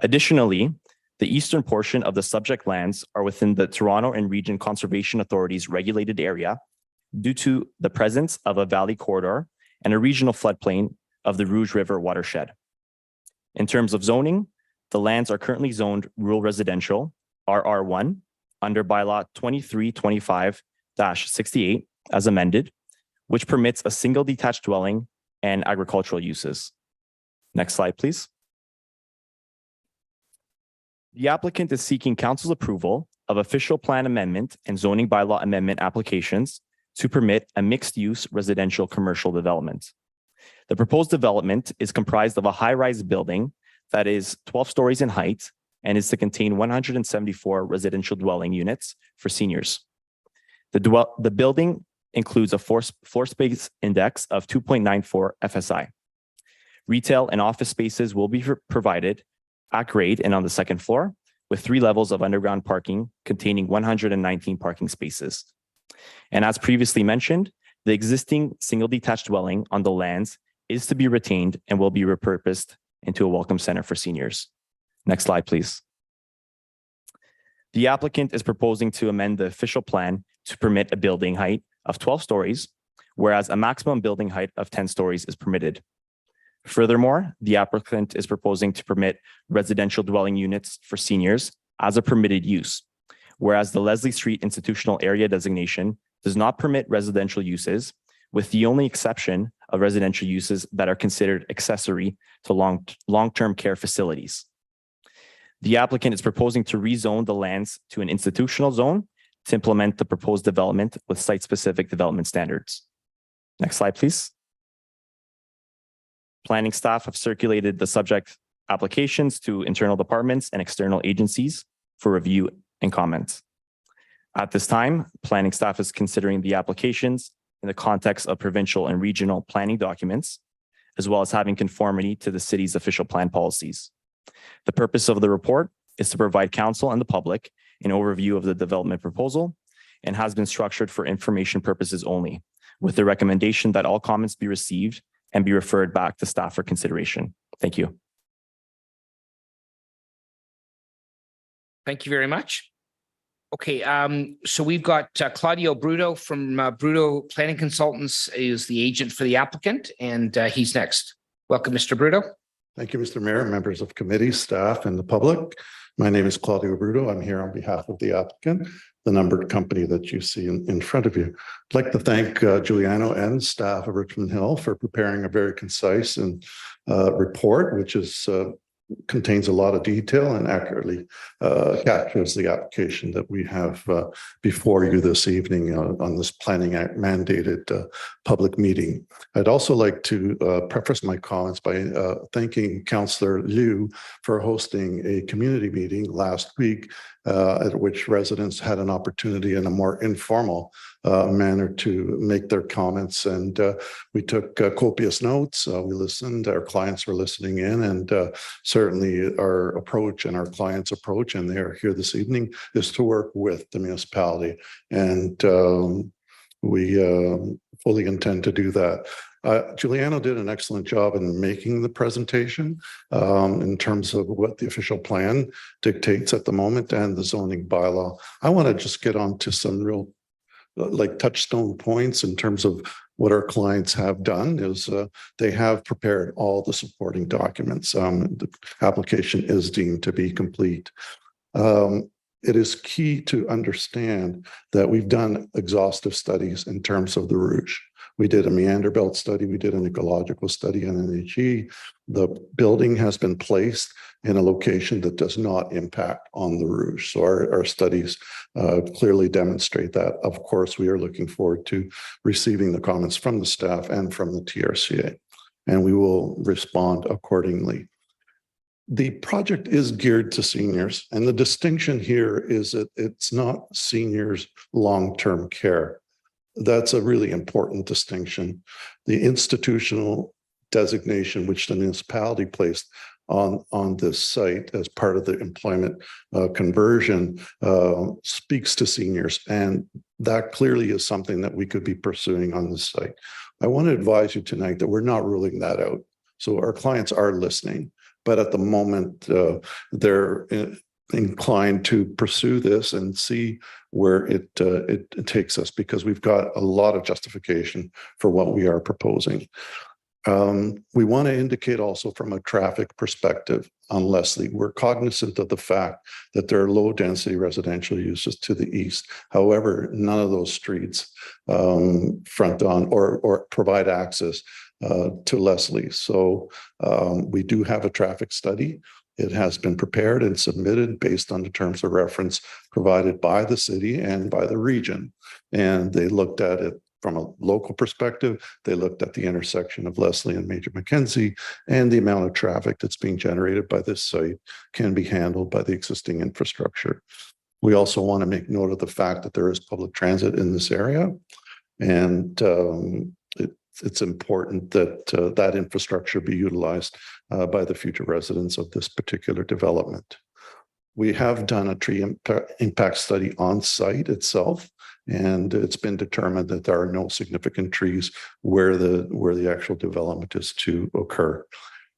Additionally, the eastern portion of the subject lands are within the Toronto and Region Conservation Authority's regulated area due to the presence of a valley corridor and a regional floodplain of the Rouge River watershed. In terms of zoning, the lands are currently zoned rural residential, RR1, under bylaw 2325-68 as amended, which permits a single detached dwelling and agricultural uses. Next slide, please. The applicant is seeking council's approval of official plan amendment and zoning bylaw amendment applications to permit a mixed-use residential commercial development. The proposed development is comprised of a high-rise building that is 12 stories in height and is to contain 174 residential dwelling units for seniors. The building includes a floor space index of 2.94 FSI. Retail and office spaces will be provided at grade and on the second floor, with 3 levels of underground parking containing 119 parking spaces. And as previously mentioned, the existing single detached dwelling on the lands is to be retained and will be repurposed into a welcome center for seniors. Next slide, please. The applicant is proposing to amend the official plan to permit a building height of 12 stories, whereas a maximum building height of 10 stories is permitted. Furthermore, the applicant is proposing to permit residential dwelling units for seniors as a permitted use, whereas the Leslie Street institutional area designation does not permit residential uses, with the only exception of residential uses that are considered accessory to long-term care facilities. The applicant is proposing to rezone the lands to an institutional zone to implement the proposed development with site-specific development standards. Next slide, please. Planning staff have circulated the subject applications to internal departments and external agencies for review and comment. At this time, planning staff is considering the applications in the context of provincial and regional planning documents, as well as having conformity to the city's official plan policies. The purpose of the report is to provide council and the public an overview of the development proposal and has been structured for information purposes only, with the recommendation that all comments be received and be referred back to staff for consideration. Thank you. Thank you very much. Okay, so we've got Claudio Bruto from Bruto Planning Consultants is the agent for the applicant, and he's next. Welcome, Mr. Bruto. Thank you, Mr. Mayor, members of committee, staff, and the public. My name is Claudio Bruto. I'm here on behalf of the applicant, the numbered company that you see in front of you. I'd like to thank Giuliano and staff of Richmond Hill for preparing a very concise and report, which is contains a lot of detail and accurately captures the application that we have before you this evening on this Planning Act mandated public meeting. I'd also like to preface my comments by thanking Councillor Liu for hosting a community meeting last week at which residents had an opportunity in a more informal manner to make their comments. And we took copious notes. We listened, our clients were listening in, and certainly our approach and our clients' approach, and they are here this evening, is to work with the municipality. And we fully intend to do that. Giuliano did an excellent job in making the presentation in terms of what the official plan dictates at the moment and the zoning bylaw. I want to just get on to some real like touchstone points in terms of what our clients have done is they have prepared all the supporting documents. The application is deemed to be complete. It is key to understand that we've done exhaustive studies in terms of the Rouge. We did a meander belt study, we did an ecological study and an HE. The building has been placed in a location that does not impact on the Rouge. So our studies clearly demonstrate that. Of course, we are looking forward to receiving the comments from the staff and from the TRCA, and we will respond accordingly. The project is geared to seniors, and the distinction here is that it's not seniors' long-term care. That's a really important distinction. The institutional designation which the municipality placed on this site as part of the employment conversion speaks to seniors, and that clearly is something that we could be pursuing on this site. I want to advise you tonight that we're not ruling that out. So our clients are listening, but at the moment they're inclined to pursue this and see where it takes us, because we've got a lot of justification for what we are proposing. We want to indicate also from a traffic perspective on Leslie, we're cognizant of the fact that there are low density residential uses to the east. However, none of those streets front on or provide access to Leslie. So we do have a traffic study. It has been prepared and submitted based on the terms of reference provided by the city and by the region. And they looked at it from a local perspective. They looked at the intersection of Leslie and Major Mackenzie, and the amount of traffic that's being generated by this site can be handled by the existing infrastructure. We also want to make note of the fact that there is public transit in this area, and it's important that that infrastructure be utilized by the future residents of this particular development. We have done a tree impact study on site itself, and it's been determined that there are no significant trees where the actual development is to occur.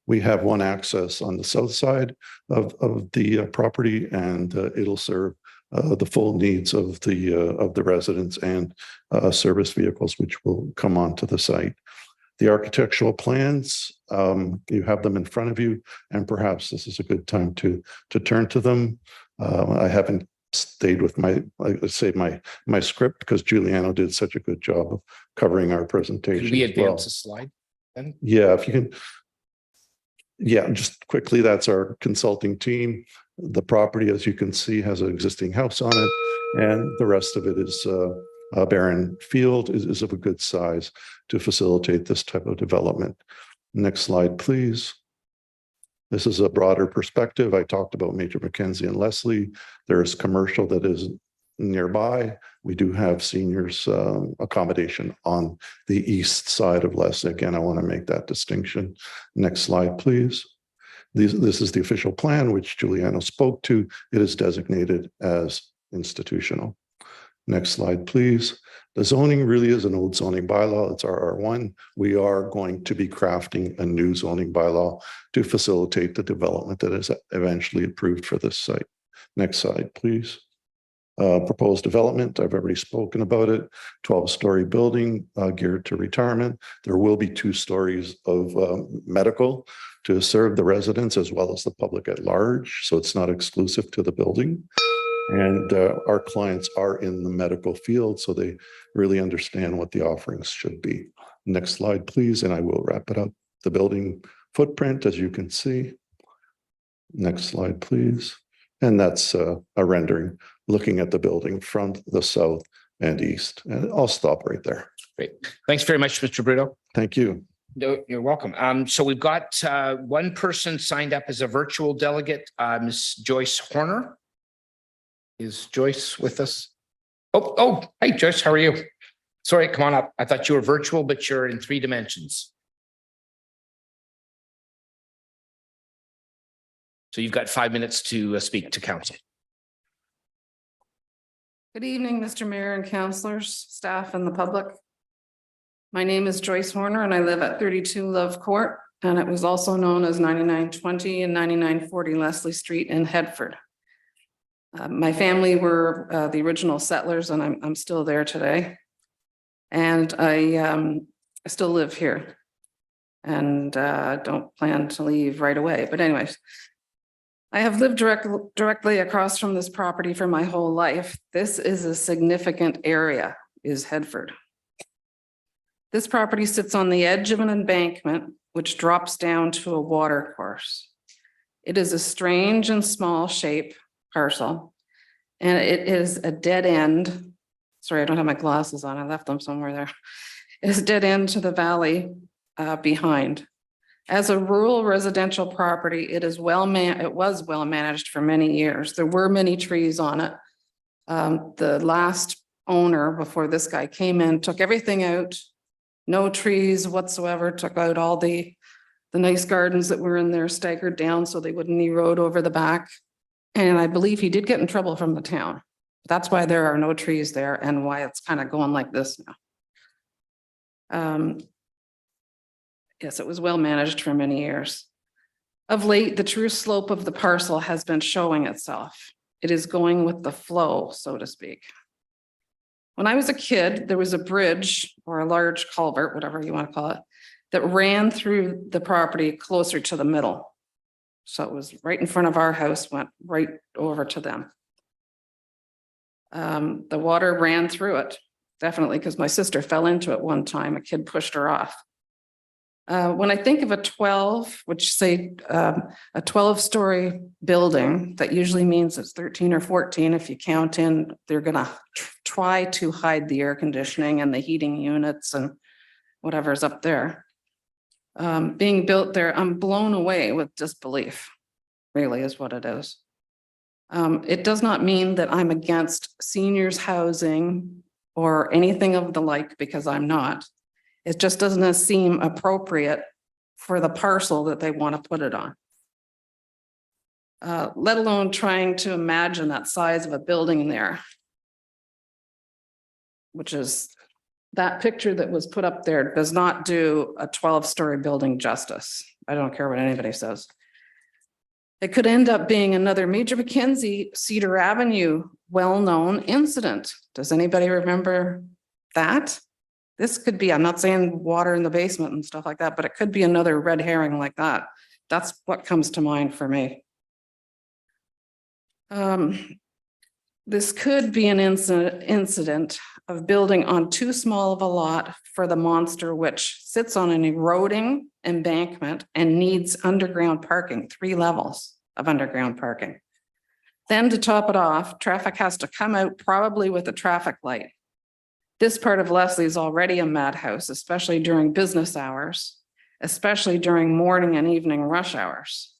We have one access on the south side of the property, and it'll serve the full needs of the residents and service vehicles which will come onto the site. The architectural plans, you have them in front of you, and perhaps this is a good time to turn to them. I haven't stayed with my script because Giuliano did such a good job of covering our presentation. Could we advance a slide then? Yeah, if you can. Yeah, just quickly, that's our consulting team. The property, as you can see, has an existing house on it, and the rest of it is a barren field, is of a good size to facilitate this type of development. Next slide, please. This is a broader perspective. I talked about Major Mackenzie and Leslie. There's commercial that is nearby. We do have seniors accommodation on the east side of Leslie. Again, I want to make that distinction. Next slide, please. This is the official plan, which Giuliano spoke to. It is designated as institutional. Next slide, please. The zoning really is an old zoning bylaw. It's RR1. We are going to be crafting a new zoning bylaw to facilitate the development that is eventually approved for this site. Next slide, please. Proposed development, I've already spoken about it. 12-story building geared to retirement. There will be 2 stories of medical to serve the residents as well as the public at large. So it's not exclusive to the building. And our clients are in the medical field, so they really understand what the offerings should be. Next slide, please, and I will wrap it up. The building footprint, as you can see. Next slide, please. And that's a rendering looking at the building from the south and east. And I'll stop right there. Great. Thanks very much, Mr. Brito. Thank you. No, you're welcome. So we've got one person signed up as a virtual delegate, Ms. Joyce Horner. Is Joyce with us? Oh, hey, Joyce, how are you? Sorry, come on up. I thought you were virtual, but you're in 3 dimensions. So you've got 5 minutes to speak to council. Good evening, Mr. Mayor and councillors, staff and the public. My name is Joyce Horner and I live at 32 Love Court, and it was also known as 9920 and 9940 Leslie Street in Headford. My family were the original settlers, and I'm still there today. And I still live here and don't plan to leave right away. But anyways, I have lived directly across from this property for my whole life. This is a significant area, is Headford. This property sits on the edge of an embankment, which drops down to a water course. It is a strange and small shape parcel, and it is a dead end. Sorry, I don't have my glasses on. I left them somewhere there. It is a dead end to the valley behind. As a rural residential property, it was well managed for many years. There were many trees on it. The last owner before this guy came in, took everything out, no trees whatsoever, took out all the nice gardens that were in there, staggered down so they wouldn't erode over the back. And I believe he did get in trouble from the town. That's why there are no trees there and why it's kind of going like this now. Yes, it was well managed for many years. Of late, the true slope of the parcel has been showing itself. It is going with the flow, so to speak. When I was a kid, there was a bridge or a large culvert, whatever you want to call it, that ran through the property closer to the middle. So it was right in front of our house, went right over to them. The water ran through it, definitely, because my sister fell into it one time. A kid pushed her off. When I think of a 12, which say a 12-story building, that usually means it's 13 or 14. If you count in, they're gonna try to hide the air conditioning and the heating units and whatever's up there. Being built there, I'm blown away with disbelief, really is what it is. It does not mean that I'm against seniors housing or anything of the like, because I'm not. It just doesn't seem appropriate for the parcel that they want to put it on. Let alone trying to imagine that size of a building there, which is that picture that was put up there does not do a 12-story building justice. I don't care what anybody says. It could end up being another Major Mackenzie Cedar Avenue well-known incident. Does anybody remember that? This could be, I'm not saying water in the basement and stuff like that, but it could be another red herring like that. That's what comes to mind for me. This could be an incident of building on too small of a lot for the monster, which sits on an eroding embankment and needs underground parking, 3 levels of underground parking. Then to top it off, traffic has to come out probably with a traffic light. This part of Leslie is already a madhouse, especially during business hours, especially during morning and evening rush hours.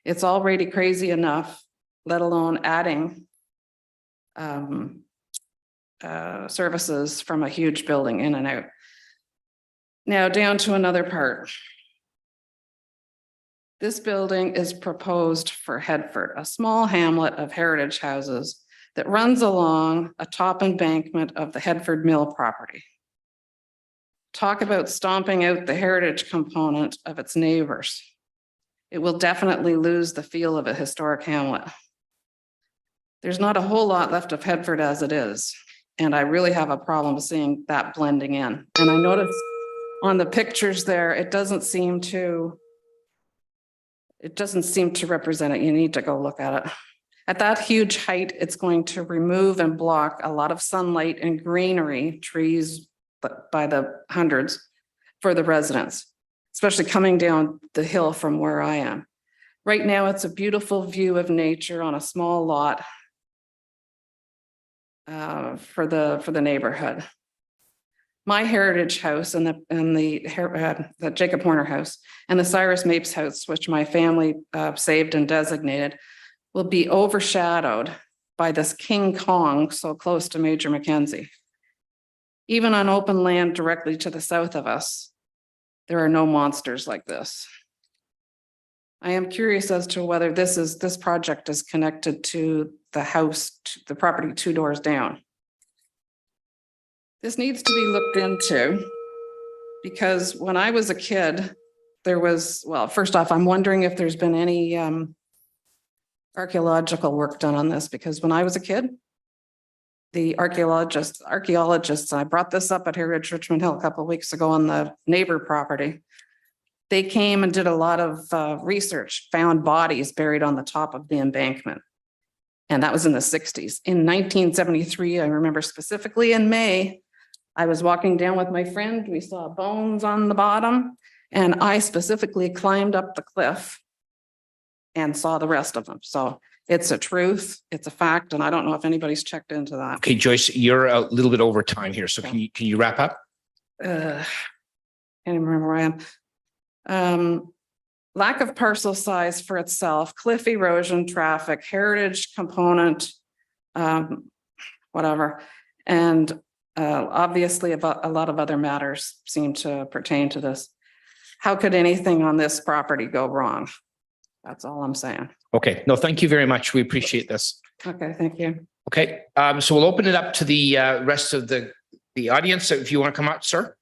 It's already crazy enough, let alone adding services from a huge building in and out. Now down to another part. This building is proposed for Headford, a small hamlet of heritage houses that runs along a top embankment of the Headford Mill property. Talk about stomping out the heritage component of its neighbors. It will definitely lose the feel of a historic hamlet. There's not a whole lot left of Headford as it is, and I really have a problem seeing that blending in. And I noticed on the pictures there, it doesn't seem to represent it. You need to go look at it. At that huge height, it's going to remove and block a lot of sunlight and greenery, trees by the hundreds for the residents, especially coming down the hill from where I am. Right now, it's a beautiful view of nature on a small lot for the neighborhood. My heritage house and the Jacob Horner house and the Cyrus Mapes house, which my family saved and designated, will be overshadowed by this King Kong so close to Major Mackenzie. Even on open land directly to the south of us, there are no monsters like this. I am curious as to whether this project is connected to the house, the property 2 doors down. This needs to be looked into because when I was a kid, there was, well, first off, I'm wondering if there's been any archaeological work done on this, because when I was a kid, the archaeologists, I brought this up at Heritage Richmond Hill a couple of weeks ago on the neighbor property. They came and did a lot of research, found bodies buried on the top of the embankment. And that was in the 60s. In 1973, I remember specifically in May, I was walking down with my friend. We saw bones on the bottom, and I specifically climbed up the cliff and saw the rest of them. So it's a truth, it's a fact, and I don't know if anybody's checked into that. Okay, Joyce, you're a little bit over time here, so can you wrap up? Can't even remember where I am. Lack of parcel size for itself, cliff erosion, traffic, heritage component, whatever. And obviously about a lot of other matters seem to pertain to this. How could anything on this property go wrong? That's all I'm saying. Okay, no, thank you very much. We appreciate this. Okay, thank you. Okay, so we'll open it up to the rest of the audience. So if you want to come up, sir.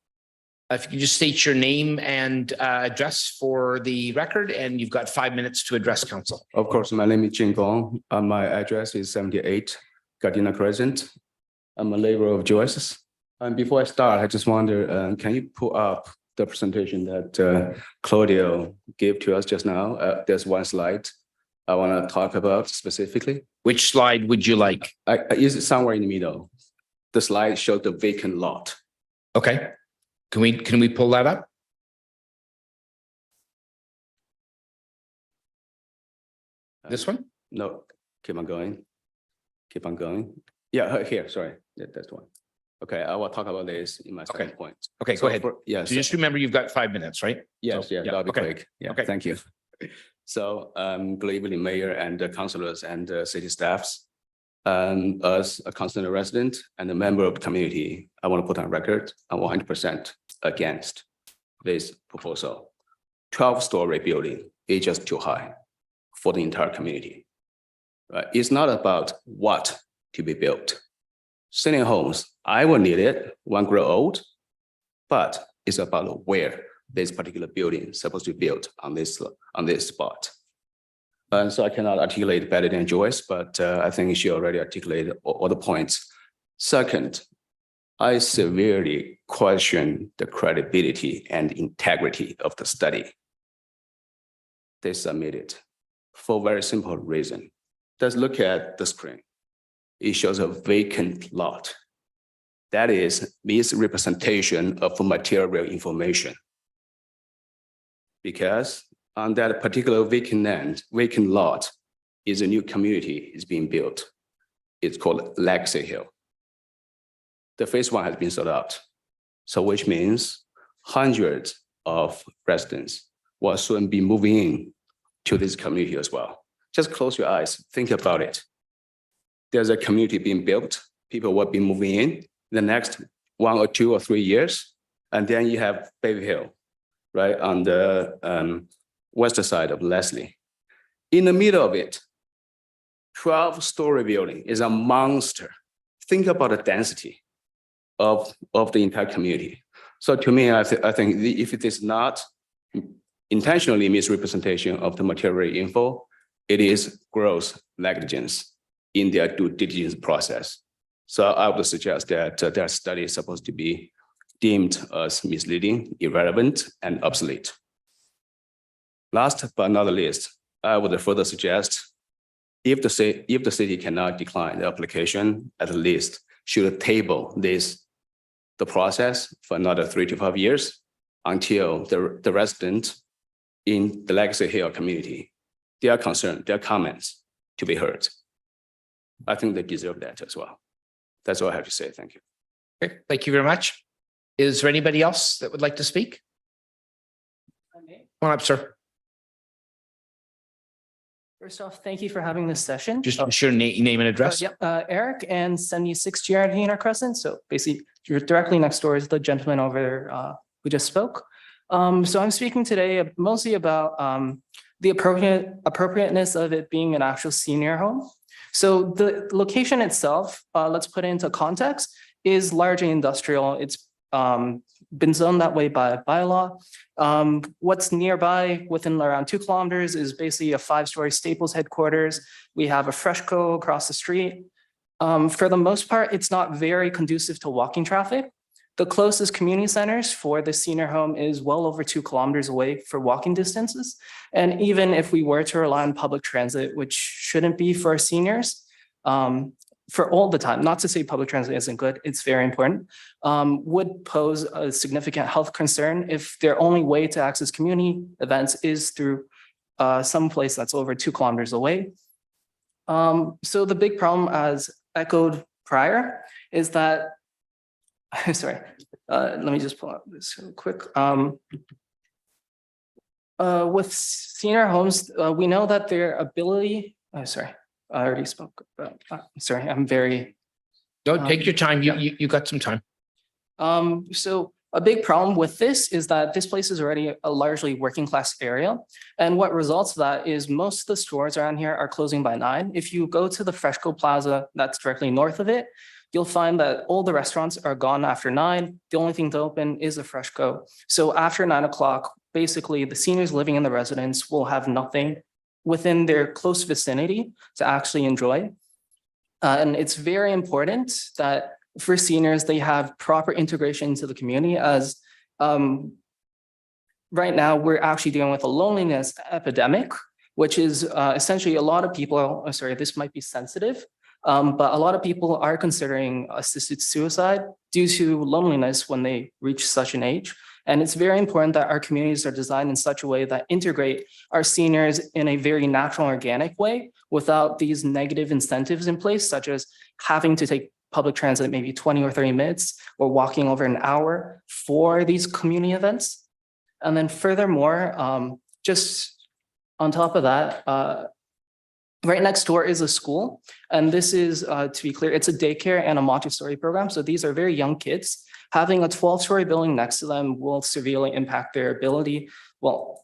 If you can just state your name and address for the record, and you've got 5 minutes to address council. Of course, my name is Jing Gong. My address is 78 Gardena Crescent. I'm a neighbor of Joyce's. And before I start, I just wonder, can you pull up the presentation that Claudio gave to us just now. There's one slide I want to talk about specifically. Which slide would you like? Is somewhere in the middle. The slide showed the vacant lot. Okay. Can we pull that up? This one? No, keep on going. Keep on going. Yeah, here, sorry. That's one. Okay, I will talk about this in my second point. Okay, go ahead. Yes. So just remember, you've got 5 minutes, right? Yes, So, yeah, that'll be okay. quick. Yeah, Okay. thank you. So, good evening, Mayor and the councilors and city staffs. As a council resident and a member of the community, I want to put on record, I'm 100% against this proposal. 12-story building is just too high for the entire community. Right? It's not about what to be built. Senior homes, I will need it when grow old, but it's about where this particular building is supposed to be built on this spot. And so I cannot articulate better than Joyce, but I think she already articulated all the points. Second, I severely question the credibility and integrity of the study they submitted for a very simple reason. Let's look at the screen. It shows a vacant lot. That is misrepresentation of material information. Because on that particular vacant lot is a new community is being built. It's called Legacy Hill. The phase 1 has been sold out. So which means hundreds of residents will soon be moving in to this community as well. Just close your eyes, think about it. There's a community being built, people will be moving in the next 1 or 2 or 3 years. And then you have Baby Hill, right, on the western side of Leslie. In the middle of it, 12-story building is a monster. Think about the density of the entire community. So to me, I think if it is not intentionally misrepresentation of the material info, it is gross negligence in their due diligence process. So I would suggest that their study is supposed to be deemed as misleading, irrelevant, and obsolete. Last but not least, I would further suggest if the city cannot decline the application, at least should table the process for another 3 to 5 years until the resident in the Legacy Hill community, their concern, their comments to be heard. I think they deserve that as well. That's all I have to say. Thank you. Okay, thank you very much. Is there anybody else that would like to speak? Come on up, sir. First off, thank you for having this session. Just ensure name and address. Yep, Eric and 76 Giardina Crescent. So basically, you're directly next door is the gentleman over there who just spoke. So I'm speaking today mostly about the appropriateness of it being an actual senior home. So the location itself, let's put it into context, is largely industrial. It's been zoned that way by bylaw. What's nearby within around 2 kilometers is basically a 5-story Staples headquarters. We have a Freshco across the street. For the most part, it's not very conducive to walking traffic. The closest community centers for the senior home is well over 2 kilometers away for walking distances. And even if we were to rely on public transit, which shouldn't be for seniors, for all the time, not to say public transit isn't good, it's very important, would pose a significant health concern if their only way to access community events is through some place that's over 2 kilometers away. So the big problem, as echoed prior, is that, sorry, let me just pull up this real quick. With senior homes, we know that their ability, sorry, I already spoke about, sorry, I'm very. Don't take your time. You got some time. So a big problem with this is that this place is already a largely working class area. And what results of that is most of the stores around here are closing by 9. If you go to the Freshco Plaza that's directly north of it, you'll find that all the restaurants are gone after 9. The only thing to open is a Freshco. So after 9 o'clock, basically the seniors living in the residence will have nothing within their close vicinity to actually enjoy. And it's very important that for seniors, they have proper integration into the community, as right now we're actually dealing with a loneliness epidemic, which is essentially a lot of people, sorry, this might be sensitive, but a lot of people are considering assisted suicide due to loneliness when they reach such an age. And it's very important that our communities are designed in such a way that integrate our seniors in a very natural, organic way without these negative incentives in place, such as having to take public transit maybe 20 or 30 minutes or walking over an hour for these community events. And then furthermore, just on top of that, right next door is a school. And this is, to be clear, it's a daycare and a Montessori program. So these are very young kids. Having a 12-story building next to them will severely impact their ability, well,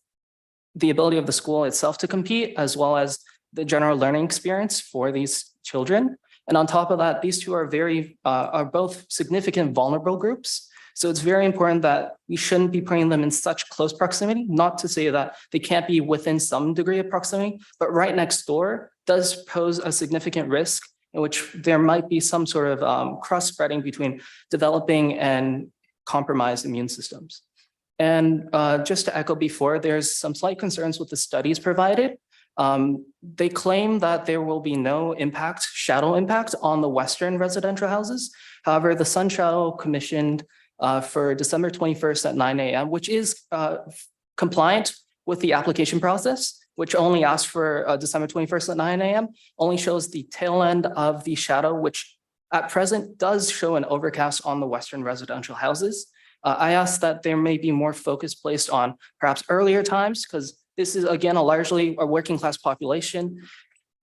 the ability of the school itself to compete, as well as the general learning experience for these children. And on top of that, these two are are both significant vulnerable groups. So it's very important that we shouldn't be putting them in such close proximity, not to say that they can't be within some degree of proximity, but right next door does pose a significant risk in which there might be some sort of cross-spreading between developing and compromised immune systems. And just to echo before, there's some slight concerns with the studies provided. They claim that there will be no impact, shadow impact on the Western residential houses. However, the Sun Shadow commissioned for December 21st at 9 a.m., which is compliant with the application process, which only asks for December 21st at 9 a.m., only shows the tail end of the shadow, which at present does show an overcast on the Western residential houses. I asked that there may be more focus placed on perhaps earlier times, because this is again largely a working class population.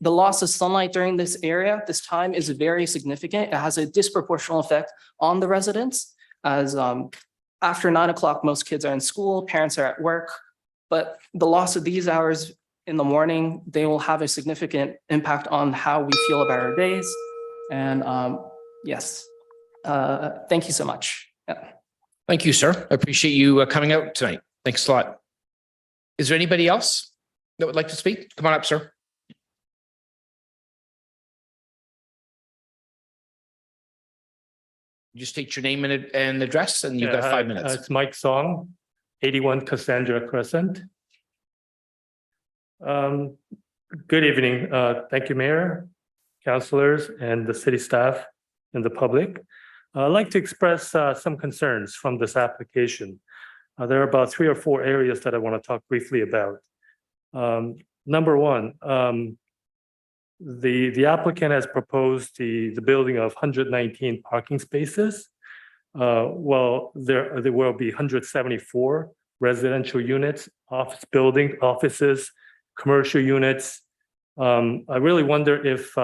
The loss of sunlight during this area, this time is very significant. It has a disproportional effect on the residents, as after 9 o'clock, most kids are in school, parents are at work, but the loss of these hours in the morning, they will have a significant impact on how we feel about our days. And yes, thank you so much. Yeah. Thank you, sir. I appreciate you coming out tonight. Thanks a lot. Is there anybody else that would like to speak? Come on up, sir. Just state your name and address, and you've got 5 minutes. It's Mike Song, 81 Cassandra Crescent. Good evening. Thank you, Mayor, councilors, and the city staff and the public. I'd like to express some concerns from this application. There are about 3 or 4 areas that I want to talk briefly about. Number one, the applicant has proposed the building of 119 parking spaces. Well, there will be 174 residential units, offices, commercial units. I really wonder if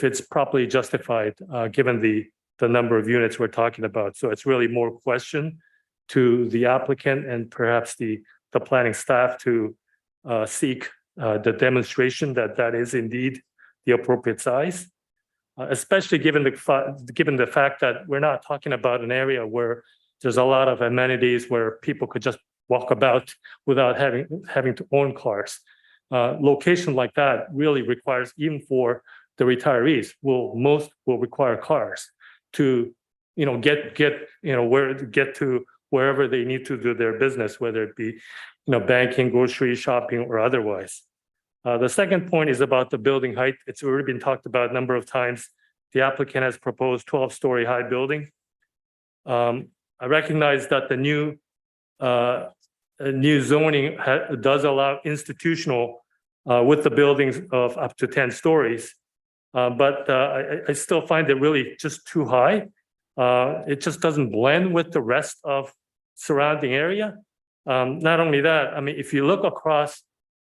it's properly justified, given the number of units we're talking about. So it's really more question to the applicant and perhaps the planning staff to seek the demonstration that is indeed the appropriate size, especially given the fact that we're not talking about an area where there's a lot of amenities where people could just walk about without having to own cars. Location like that really requires, even for the retirees, most will require cars to get to wherever they need to do their business, whether it be banking, grocery shopping, or otherwise. The second point is about the building height. It's already been talked about a number of times. The applicant has proposed 12-story high building. I recognize that the new zoning does allow institutional with the buildings of up to 10 stories, but I still find it really just too high. It just doesn't blend with the rest of surrounding area. Not only that, I mean, if you look across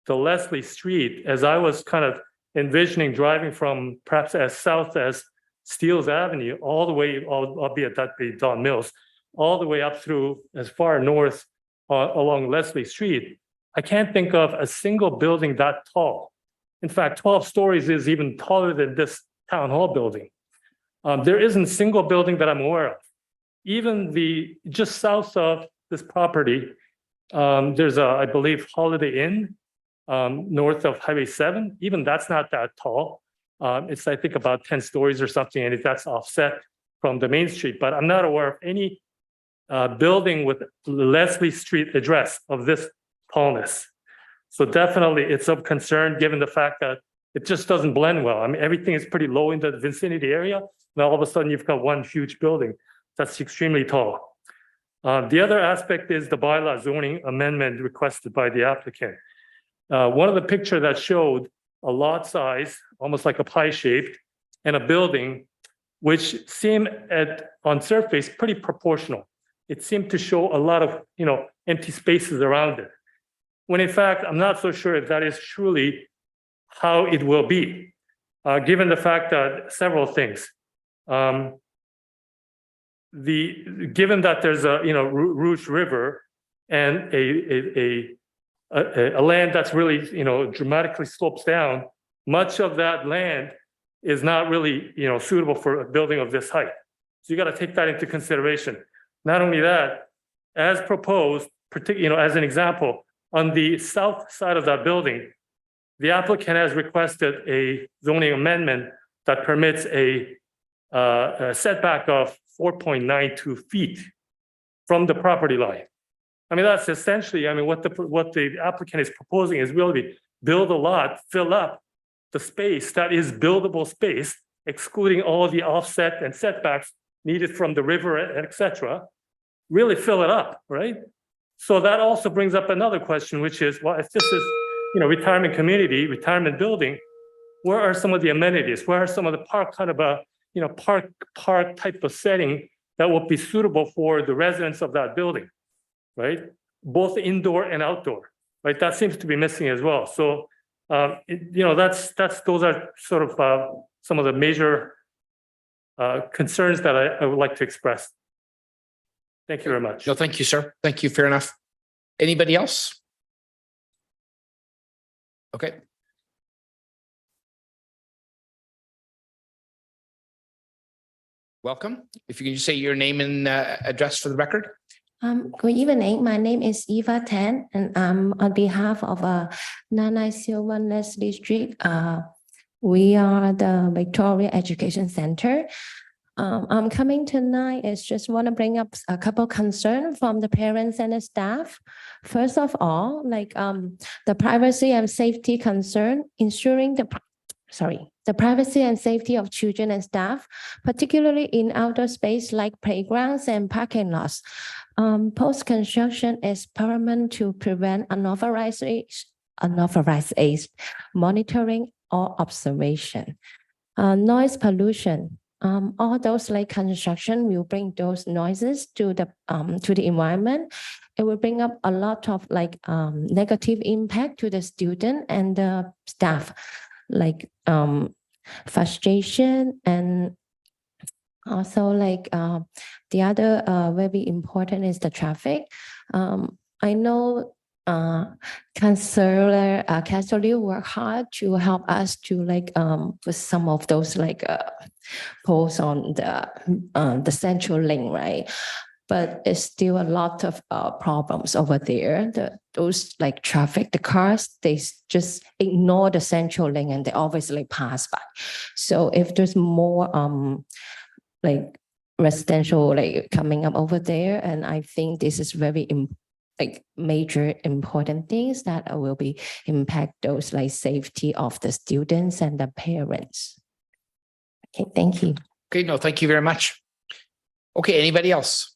the Leslie Street, as I was kind of envisioning driving from perhaps as south as Steeles Avenue, all the way, albeit that be Don Mills, all the way up through as far north along Leslie Street, I can't think of a single building that tall. In fact, 12 stories is even taller than this town hall building. There isn't a single building that I'm aware of. Even just south of this property, there's I believe, Holiday Inn north of Highway 7. Even that's not that tall. It's, I think, about 10 stories or something, and that's offset from the main street. But I'm not aware of any building with Leslie Street address of this tallness. So definitely it's of concern given the fact that it just doesn't blend well. I mean, everything is pretty low in the vicinity area. Now all of a sudden you've got one huge building that's extremely tall. The other aspect is the bylaw zoning amendment requested by the applicant. One of the picture that showed a lot size, almost like a pie shape, and a building, which seem on surface pretty proportional. It seemed to show a lot of empty spaces around it. When in fact, I'm not so sure if that is truly how it will be, given the fact that several things. Given that there's a Rouge River and a land that's really dramatically slopes down, much of that land is not really suitable for a building of this height. So you got to take that into consideration. Not only that, as proposed, as an example, on the south side of that building, the applicant has requested a zoning amendment that permits a setback of 4.92 feet from the property line. I mean, that's essentially, what the applicant is proposing is really build a lot, fill up the space that is buildable space, excluding all the offset and setbacks needed from the river, et cetera, really fill it up, right? So that also brings up another question, which is, well, if this is, retirement community, retirement building, where are some of the amenities? Where are some of the park kind of a, park type of setting that will be suitable for the residents of that building, right? Both indoor and outdoor, right? That seems to be missing as well. So, those are sort of some of the major concerns that I would like to express. Thank you very much. No, thank you, sir. Thank you. Fair enough. Anybody else? Okay. Welcome. If you can just say your name and address for the record. Good evening. My name is Eva Tan, and I'm on behalf of 9901 Leslie Street. We are the Victoria Education Center. I'm coming tonight is just want to bring up a couple concerns from the parents and the staff. First of all, the privacy and safety concern, ensuring the privacy and safety of children and staff, particularly in outdoor space like playgrounds and parking lots. Post-construction is paramount to prevent unauthorized monitoring or observation. Noise pollution. All those construction will bring those noises to the environment. It will bring up a lot of negative impact to the student and the staff, frustration, and also the other very important is the traffic. I know Councillor Cassidy work hard to help us to with some of those posts on the central link, right? But it's still a lot of problems over there. Those traffic, the cars, they just ignore the central link and they always pass by. So if there's more residential coming up over there, and I think this is very major important things that will be impact those safety of the students and the parents. Okay, thank you. Okay, no, thank you very much. Okay, anybody else?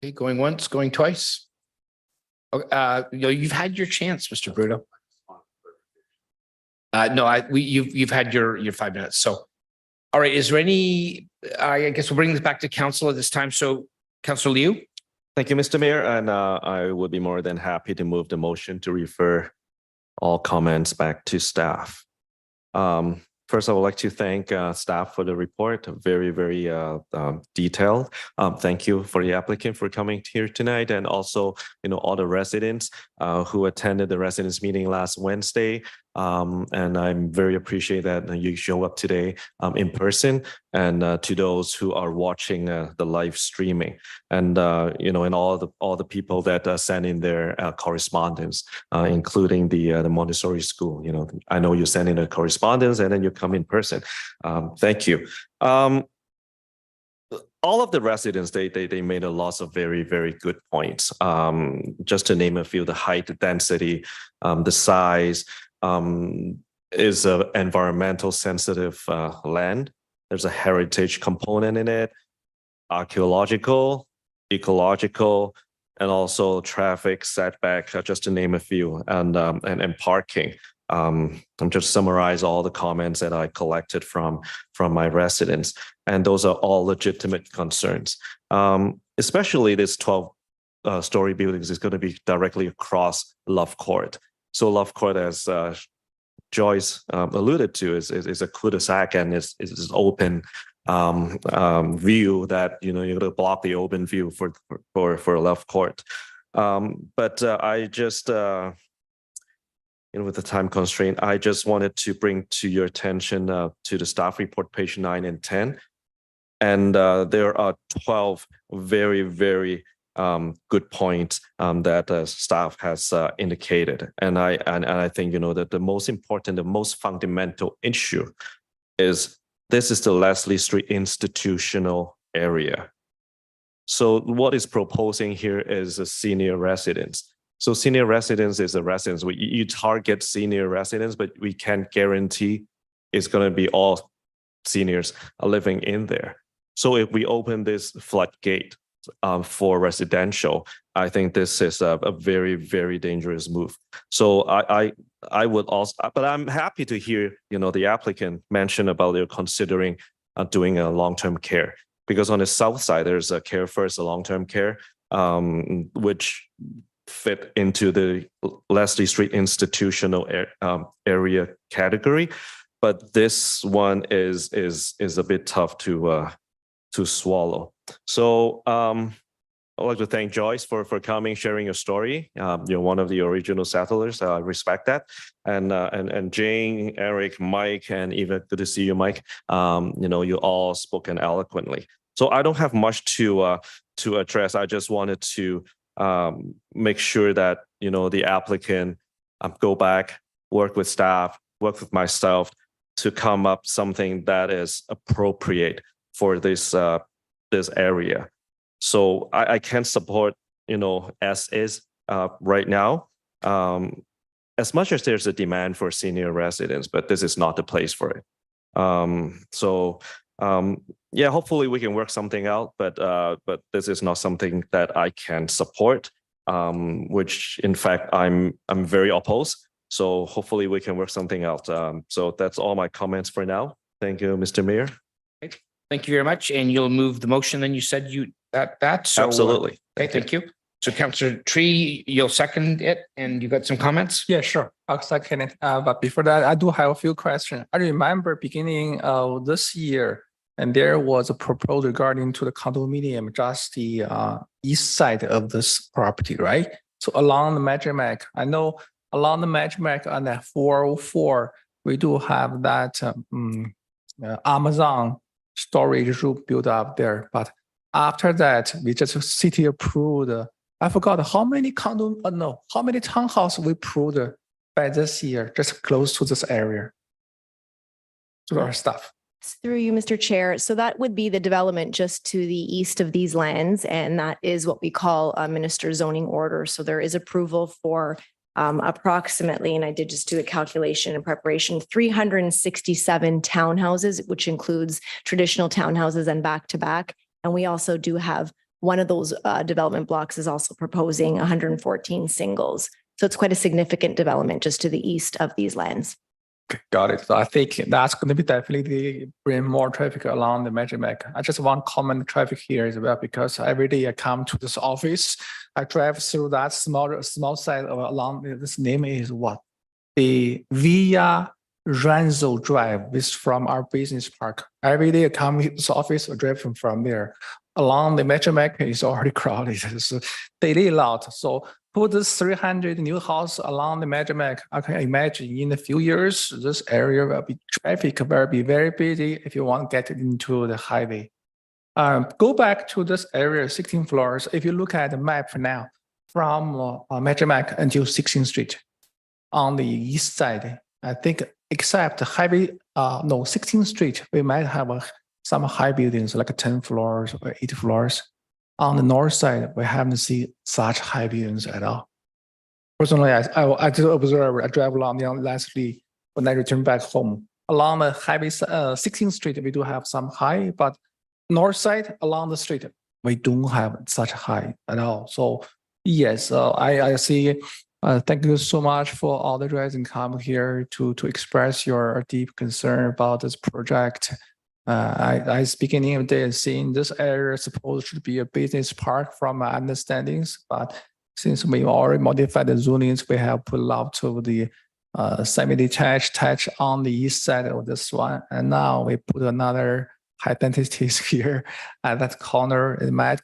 Okay, going once, going twice. You've had your chance, Mr. Bruto. No, you've had your 5 minutes. So, all right. Is there any? I guess we'll bring this back to council at this time. So, Councillor Liu. Thank you, Mr. Mayor, and I would be more than happy to move the motion to refer all comments back to staff. First, I would like to thank staff for the report. Very, very detailed. Thank you for the applicant for coming here tonight, and also, all the residents who attended the residents meeting last Wednesday. And I'm very appreciate that you show up today in person, and to those who are watching the live streaming, and and all the people that sent in their correspondence, including the Montessori school. I know you send in a correspondence and then you come in person. Thank you. all of the residents, they made a lot of very, very good points. Just to name a few, the height, the density, the size, is a environmental sensitive land. There's a heritage component in it, archaeological, ecological, and also traffic setback, just to name a few, and parking. I'm just summarize all the comments that I collected from my residents, and those are all legitimate concerns. Especially this 12-story buildings is going to be directly across Love Court. So Love Court, as Joyce alluded to, is a cul-de-sac and is open view that you're going to block the open view for Love Court. But I just with the time constraint, I just wanted to bring to your attention to the staff report, page 9 and 10. And there are 12 very, very good points that staff has indicated. And I think, that the most important, the most fundamental issue is this is the Leslie Street institutional area. So what is proposing here is a senior residence. So senior residence is a residence. You target senior residents, but we can't guarantee it's going to be all seniors living in there. So if we open this floodgate for residential, I think this is a very, very dangerous move. So I would also, but I'm happy to hear, the applicant mention about they're considering doing a long-term care, because on the south side, there's a Care First, a long-term care, which fit into the Leslie Street institutional area category, but this one is a bit tough to swallow. So I'd like to thank Joyce for coming, sharing your story. You're one of the original settlers. I respect that. And Jane, Eric, Mike, and Eva, good to see you, Mike. You all spoken eloquently. So I don't have much to address. I just wanted to make sure that the applicant go back, work with staff, work with myself to come up something that is appropriate for this area. So I can't support as is right now, as much as there's a demand for senior residents, but this is not the place for it. Yeah, hopefully we can work something out, but this is not something that I can support, which in fact I'm very opposed. So hopefully we can work something out. So that's all my comments for now. Thank you, Mr. Mayor. Thank you very much. And you'll move the motion. Then you said that. So, absolutely. Okay, thank you. So Councillor Tree, you'll second it, and you got some comments? Yeah, sure. I'll second it. But before that, I do have a few questions. I remember beginning of this year, and there was a proposal regarding to the condominium, just the east side of this property, right? So along the Magic, I know along the Magic on that 404, we do have that Amazon storage room built up there. But after that, we just city approved. I forgot how many how many townhouses we approved by this year, just close to this area, to our stuff. Through you, Mr. Chair. So that would be the development just to the east of these lands, and that is what we call a minister's zoning order. So there is approval for approximately, and I did just do a calculation in preparation, 367 townhouses, which includes traditional townhouses and back-to-back. And we also do have one of those development blocks is also proposing 114 singles. So it's quite a significant development just to the east of these lands. Got it. So I think that's going to be definitely bring more traffic along the Magic. I just want common traffic here as well, because every day I come to this office, I drive through that small side of along. This name is what? The Via Renzo Drive. This is from our business park. Every day I come to this office, I drive from there. Along the Magic is already crowded. It's a daily lot. So put this 300 new house along the Magic, I can imagine in a few years, this area will be traffic will be very busy if you want to get into the highway. Go back to this area, 16 floors. If you look at the map now, from Magic until 16th Street on the east side, I think except highway, 16th Street, we might have a some high buildings like 10 floors or 8 floors. On the north side, we haven't seen such high buildings at all. Personally, I did observe, I drive along the lastly when I return back home. Along the highway 16th Street, we do have some high, but north side along the street, we don't have such high at all. So yes, I see. Thank you so much for all the residents come here to express your deep concern about this project. I beginning of the day seeing this area supposed to be a business park from my understandings, but since we already modified the zonings, we have put a lot of the semi-detached touch on the east side of this one, and now we put another high densities here at that corner. It might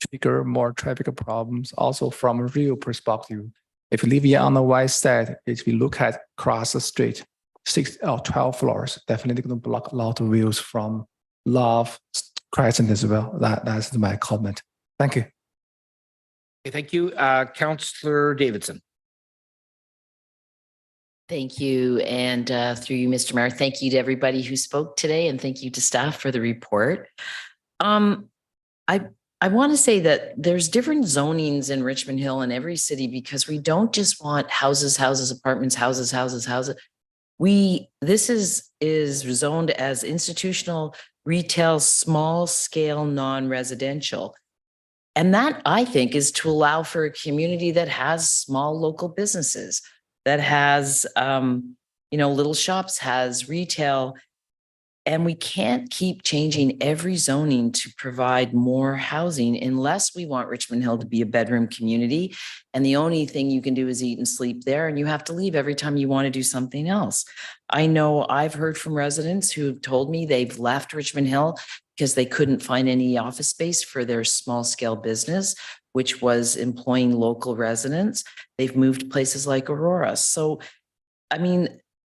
trigger more traffic problems. Also, from a real perspective, if you live here on the west side, if you look at across the street, 6 or 12 floors, definitely going to block a lot of views from Love Crescent as well. That's my comment. Thank you. Okay, thank you. Councillor Davidson. Thank you. And through you, Mr. Mayor, thank you to everybody who spoke today, and thank you to staff for the report. I want to say that there's different zonings in Richmond Hill in every city, because we don't just want houses, apartments, houses. This is zoned as institutional, retail, small scale, non-residential. And that, I think, is to allow for a community that has small local businesses, that has, little shops, has retail. And we can't keep changing every zoning to provide more housing unless we want Richmond Hill to be a bedroom community. And the only thing you can do is eat and sleep there, and you have to leave every time you want to do something else. I know I've heard from residents who have told me they've left Richmond Hill because they couldn't find any office space for their small scale business, which was employing local residents. They've moved to places like Aurora. So,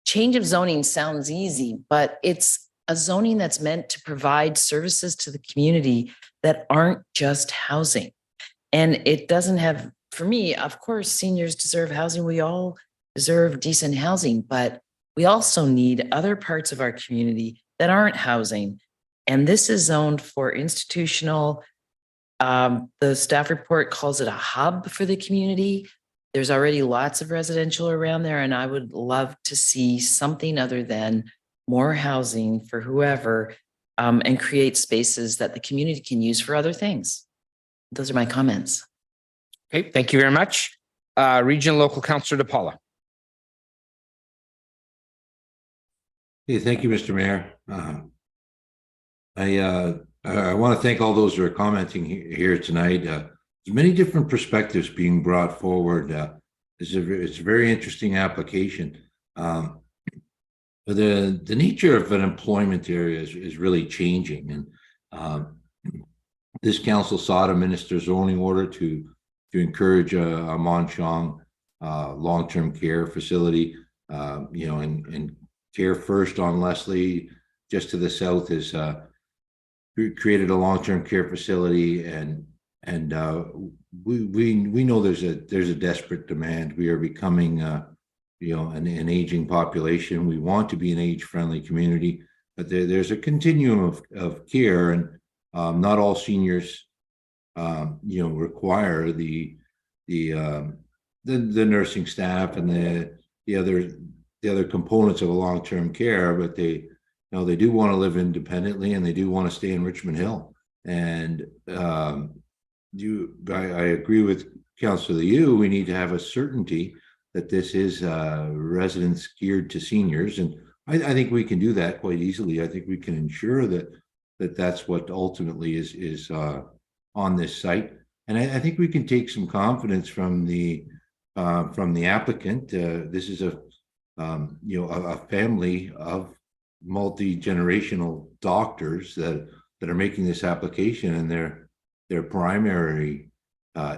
change of zoning sounds easy, but it's a zoning that's meant to provide services to the community that aren't just housing. And it doesn't have, for me, of course, seniors deserve housing. We all deserve decent housing, but we also need other parts of our community that aren't housing. And this is zoned for institutional. The staff report calls it a hub for the community. There's already lots of residential around there, and I would love to see something other than more housing for whoever, and create spaces that the community can use for other things. Those are my comments. Okay, thank you very much. Regional Local Councillor DePaula. Hey, thank you, Mr. Mayor. I want to thank all those who are commenting here tonight. There's many different perspectives being brought forward. It's a very interesting application. The nature of an employment area is really changing, and this council sought a minister's zoning order to encourage a Monchong long-term care facility, and Care First on Leslie, just to the south, has created a long-term care facility, and we know there's a desperate demand. We are becoming an aging population. We want to be an age-friendly community, but there's a continuum of care, and not all seniors, require the nursing staff and the other components of a long-term care, but they do want to live independently, and they do want to stay in Richmond Hill. And I agree with Councillor Liu. We need to have a certainty that this is residence geared to seniors, and I think we can do that quite easily. I think we can ensure that that's what ultimately is on this site, and I think we can take some confidence from the applicant. This is a family of multi-generational doctors that are making this application, and their primary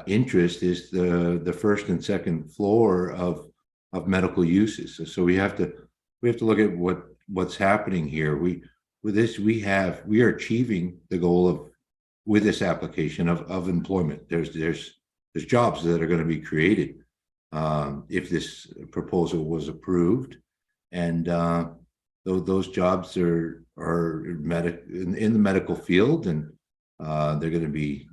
interest is the first and second floor of medical uses. So we have to look at what's happening here. We are achieving the goal with this application of employment. There's jobs that are going to be created if this proposal was approved, and those jobs are in the medical field, and they're going to be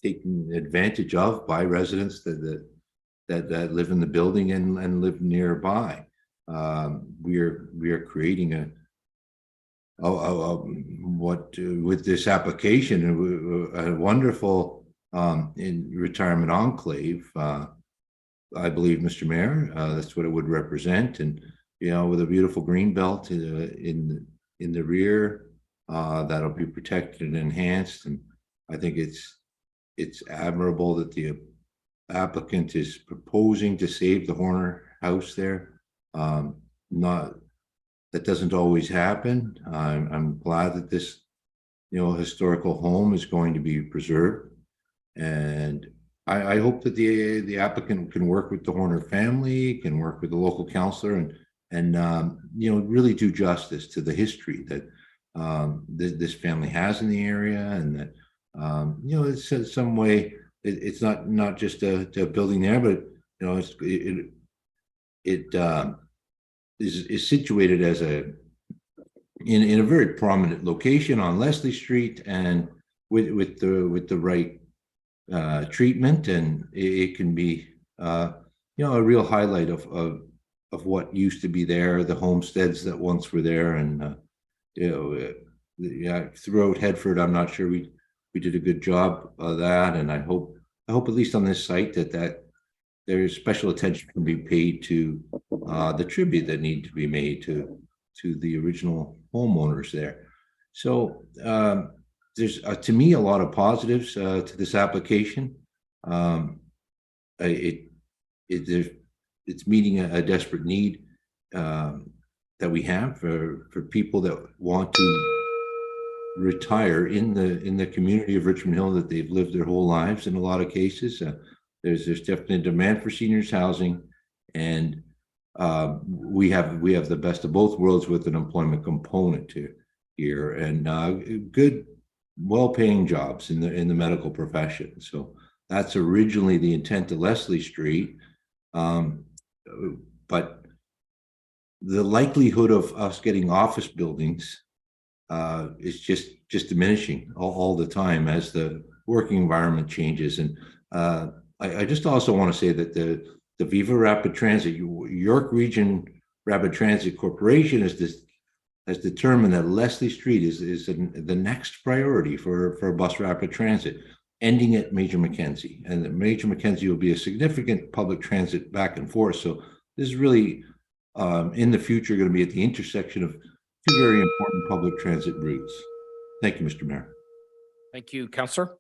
taken advantage of by residents that live in the building and live nearby. We are creating with this application a wonderful in retirement enclave. I believe, Mr. Mayor, that's what it would represent, and with a beautiful green belt in the rear that'll be protected and enhanced. And I think it's admirable that the applicant is proposing to save the Horner house there. That doesn't always happen. I'm glad that this historical home is going to be preserved, and I hope that the applicant can work with the Horner family, can work with the local councillor, and really do justice to the history that this family has in the area, and that it's in some way it's not just a building there, but it is situated as in a very prominent location on Leslie Street, and with the right treatment, and it can be a real highlight of what used to be there, the homesteads that once were there, and throughout Headford, I'm not sure we did a good job of that, and I hope at least on this site that there's special attention can be paid to the tribute that need to be made to the original homeowners there. So there's to me a lot of positives to this application. It's meeting a desperate need that we have for people that want to retire in the community of Richmond Hill that they've lived their whole lives. In a lot of cases, there's definitely a demand for seniors housing, and we have the best of both worlds with an employment component here, and good, well-paying jobs in the medical profession. So that's originally the intent of Leslie Street, but the likelihood of us getting office buildings is just diminishing all the time as the working environment changes. And I just also want to say that the Viva Rapid Transit, York Region Rapid Transit Corporation has determined that Leslie Street is the next priority for bus rapid transit, ending at Major Mackenzie. And that Major Mackenzie will be a significant public transit back and forth. So this is really, in the future, going to be at the intersection of two very important public transit routes. Thank you, Mr. Mayor. Thank you, Councillor.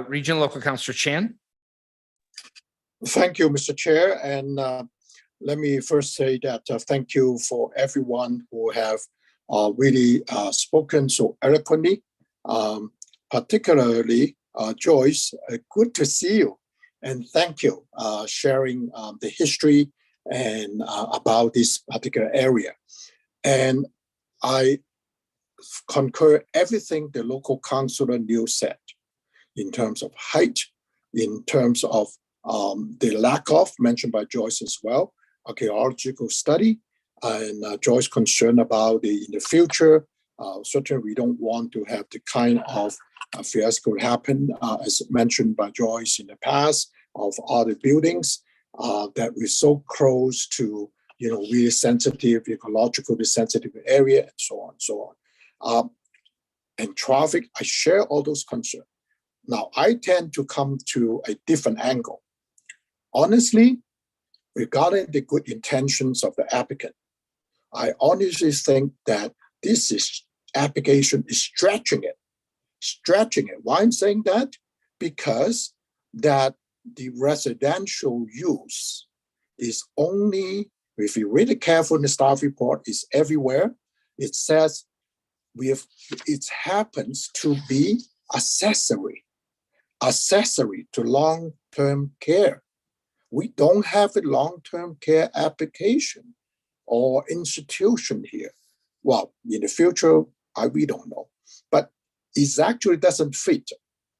Regional Local Councillor Chan. Thank you, Mr. Chair. And let me first say that thank you for everyone who have really spoken so eloquently, particularly Joyce. Good to see you, and thank you sharing the history and about this particular area. And I concur everything the local councillor Neil said in terms of height, in terms of the lack of, mentioned by Joyce as well, archaeological study, and Joyce concerned about in the future. Certainly we don't want to have the kind of fiasco happen, as mentioned by Joyce in the past, of other buildings that we're so close to, really sensitive, ecologically sensitive area, and so on and so on. And traffic, I share all those concerns. Now, I tend to come to a different angle. Honestly, regarding the good intentions of the applicant, I honestly think that this application is stretching it. Why I'm saying that? Because that the residential use is only, if you read it carefully in the staff report, is everywhere. It says it happens to be accessory to long-term care. We don't have a long-term care application or institution here. Well, in the future, we don't know. But it actually doesn't fit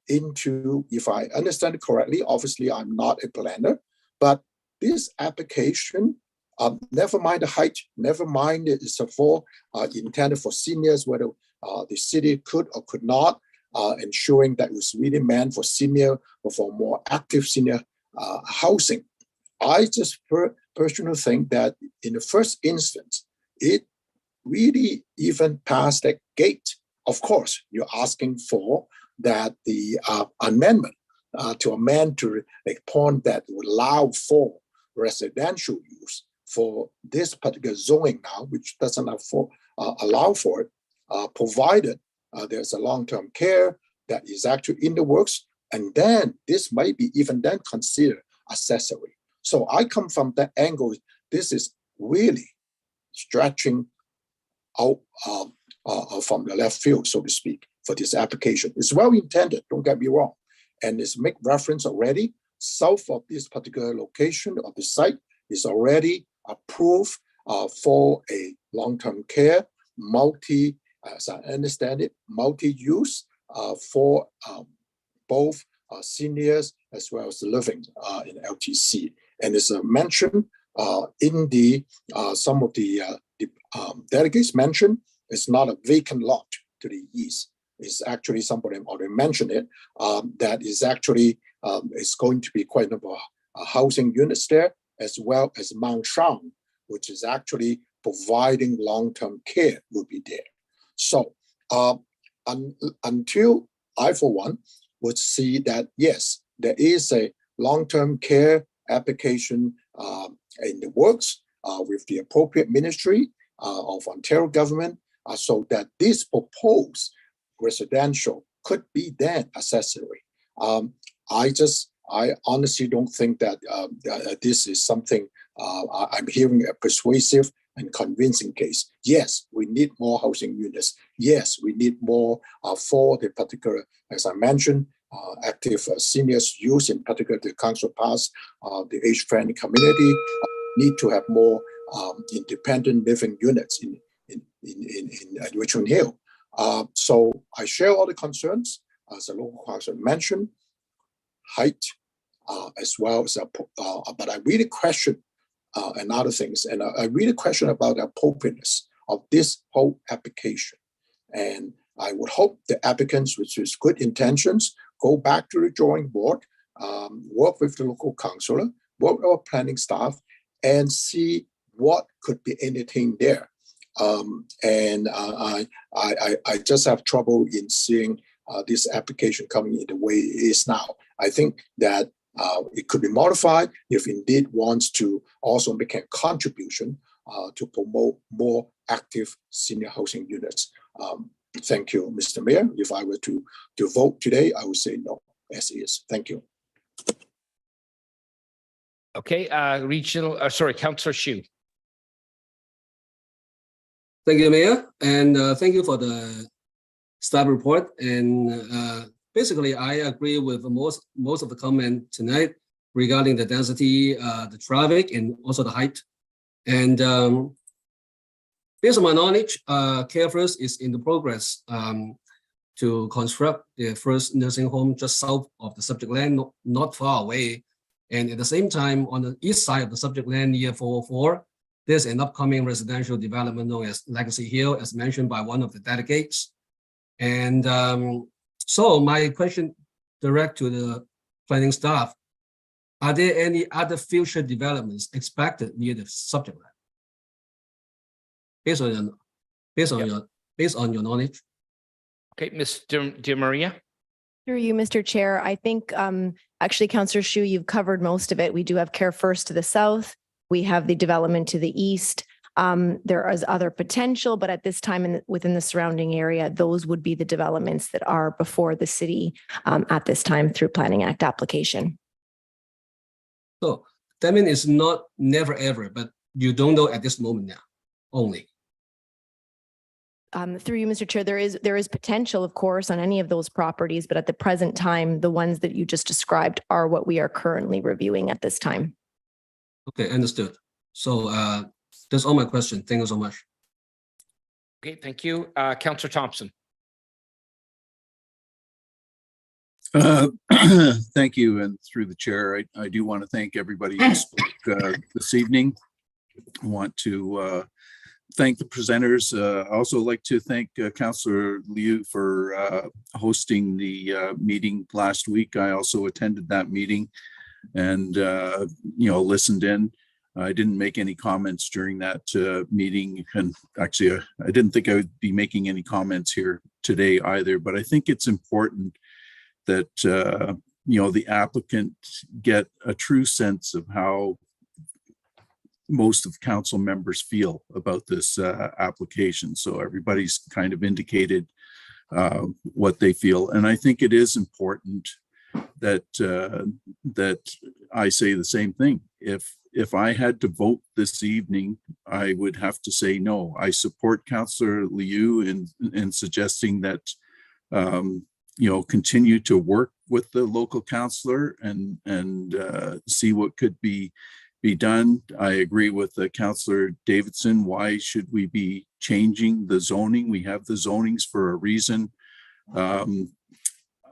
into, if I understand it correctly, obviously I'm not a planner, but this application Never mind the height, never mind it's for intended for seniors, whether the city could or could not, ensuring that it was really meant for senior or for more active senior housing. I just personally think that in the first instance, it really even passed that gate. Of course, you're asking for that the amendment to amend to a point that would allow for residential use for this particular zoning now, which doesn't allow for it, provided there's a long-term care that is actually in the works, and then this might be even then considered accessory. So I come from that angle. This is really stretching out from the left field, so to speak, for this application. It's well intended, don't get me wrong, and it's make reference already. South of this particular location of the site is already approved for a long-term care, as I understand it, multi-use for both seniors as well as living in LTC. And it's mentioned in the some of the delegates mentioned, it's not a vacant lot to the east. It's actually, somebody already mentioned it, that is actually it's going to be quite a number of housing units there, as well as Mount Shang, which is actually providing long-term care will be there. So until I, for one, would see that, yes, there is a long-term care application in the works with the appropriate ministry of Ontario government, so that this proposed residential could be then accessory. I honestly don't think that this is something I'm hearing a persuasive and convincing case. Yes, we need more housing units. Yes, we need more for the particular, as I mentioned, active seniors use, in particular the council passed the age-friendly community, need to have more independent living units in Richmond Hill. So I share all the concerns, as the local council mentioned, height, as well as, but I really question and other things, and I really question about the appropriateness of this whole application. And I would hope the applicants, which is good intentions, go back to the drawing board, work with the local councillor, work with our planning staff, and see what could be anything there. And I just have trouble in seeing this application coming in the way it is now. I think that it could be modified if indeed wants to also make a contribution to promote more active senior housing units. Thank you, Mr. Mayor. If I were to vote today, I would say no, as is. Thank you. Okay, Councillor Hsu. Thank you, Mayor, and thank you for the staff report. And basically, I agree with most of the comment tonight regarding the density, the traffic, and also the height. And based on my knowledge, Care First is in the progress to construct the first nursing home just south of the subject land, not far away. And at the same time, on the east side of the subject land near 404, there's an upcoming residential development known as Legacy Hill, as mentioned by one of the delegates. And so my question direct to the planning staff, are there any other future developments expected near the subject land? Based on your knowledge. Okay, Ms. De Maria. Through you, Mr. Chair, I think actually, Councillor Hsu, you've covered most of it. We do have Care First to the south. We have the development to the east. There is other potential, but at this time within the surrounding area, those would be the developments that are before the city at this time through Planning Act application. So that means it's not never ever, but you don't know at this moment now only. Through you, Mr. Chair, there is potential, of course, on any of those properties, but at the present time, the ones that you just described are what we are currently reviewing at this time. Okay, understood. So that's all my question. Thank you so much. Okay, thank you. Councillor Thompson. Thank you, and through the chair, I do want to thank everybody who spoke this evening. want to thank the presenters. I also like to thank Councillor Liu for hosting the meeting last week. I also attended that meeting and, listened in. I didn't make any comments during that meeting. And actually, I didn't think I would be making any comments here today either. But I think it's important that, the applicant get a true sense of how most of council members feel about this application. So everybody's kind of indicated what they feel. And I think it is important that I say the same thing. If I had to vote this evening, I would have to say no. I support Councillor Liu in suggesting that continue to work with the local councillor and see what could be done. I agree with Councillor Davidson. Why should we be changing the zoning? We have the zonings for a reason.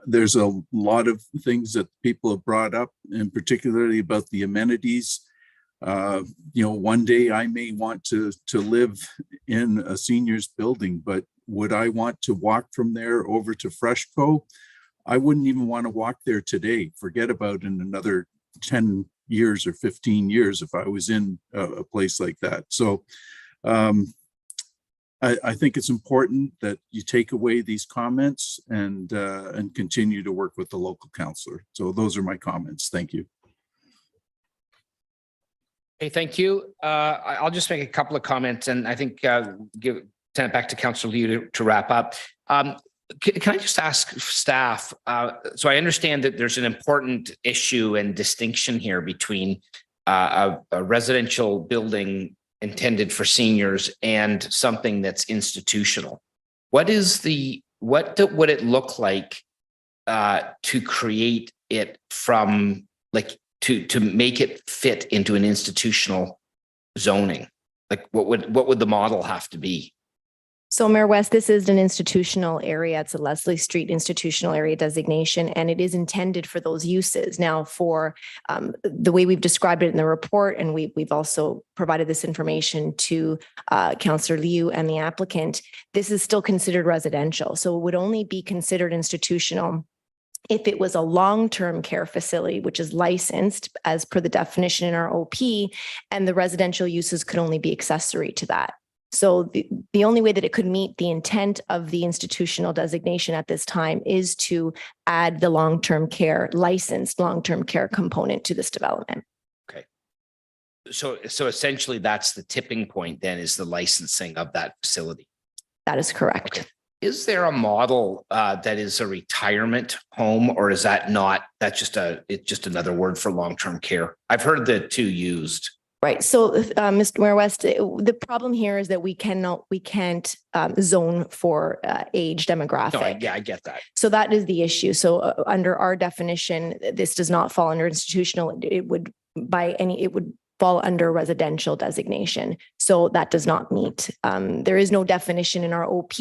There's a lot of things that people have brought up, and particularly about the amenities. One day I may want to live in a seniors building, but would I want to walk from there over to Freshco? I wouldn't even want to walk there today. Forget about in another 10 years or 15 years if I was in a place like that. So I think it's important that you take away these comments and continue to work with the local councillor. So those are my comments. Thank you. Okay, thank you. I'll just make a couple of comments, and I think send it back to Councillor Liu to wrap up. Can I just ask staff? So I understand that there's an important issue and distinction here between a residential building intended for seniors and something that's institutional. What would it look like to create it from to make it fit into an institutional zoning? Like what would the model have to be? So Mayor West, this is an institutional area. It's a Leslie Street institutional area designation, and it is intended for those uses. Now, for the way we've described it in the report, and we've also provided this information to Councillor Liu and the applicant, this is still considered residential. So it would only be considered institutional if it was a long-term care facility, which is licensed as per the definition in our OP, and the residential uses could only be accessory to that. So the only way that it could meet the intent of the institutional designation at this time is to add the licensed long-term care component to this development. Okay. So essentially that's the tipping point then, is the licensing of that facility. That is correct. Okay. Is there a model that is a retirement home, or is that not, it's just another word for long-term care? I've heard the two used. Right. So, Mr. Mayor West, the problem here is that we can't zone for age demographic. No, I get that. So that is the issue. So under our definition, this does not fall under institutional. It would fall under residential designation. So that does not meet. There is no definition in our OP.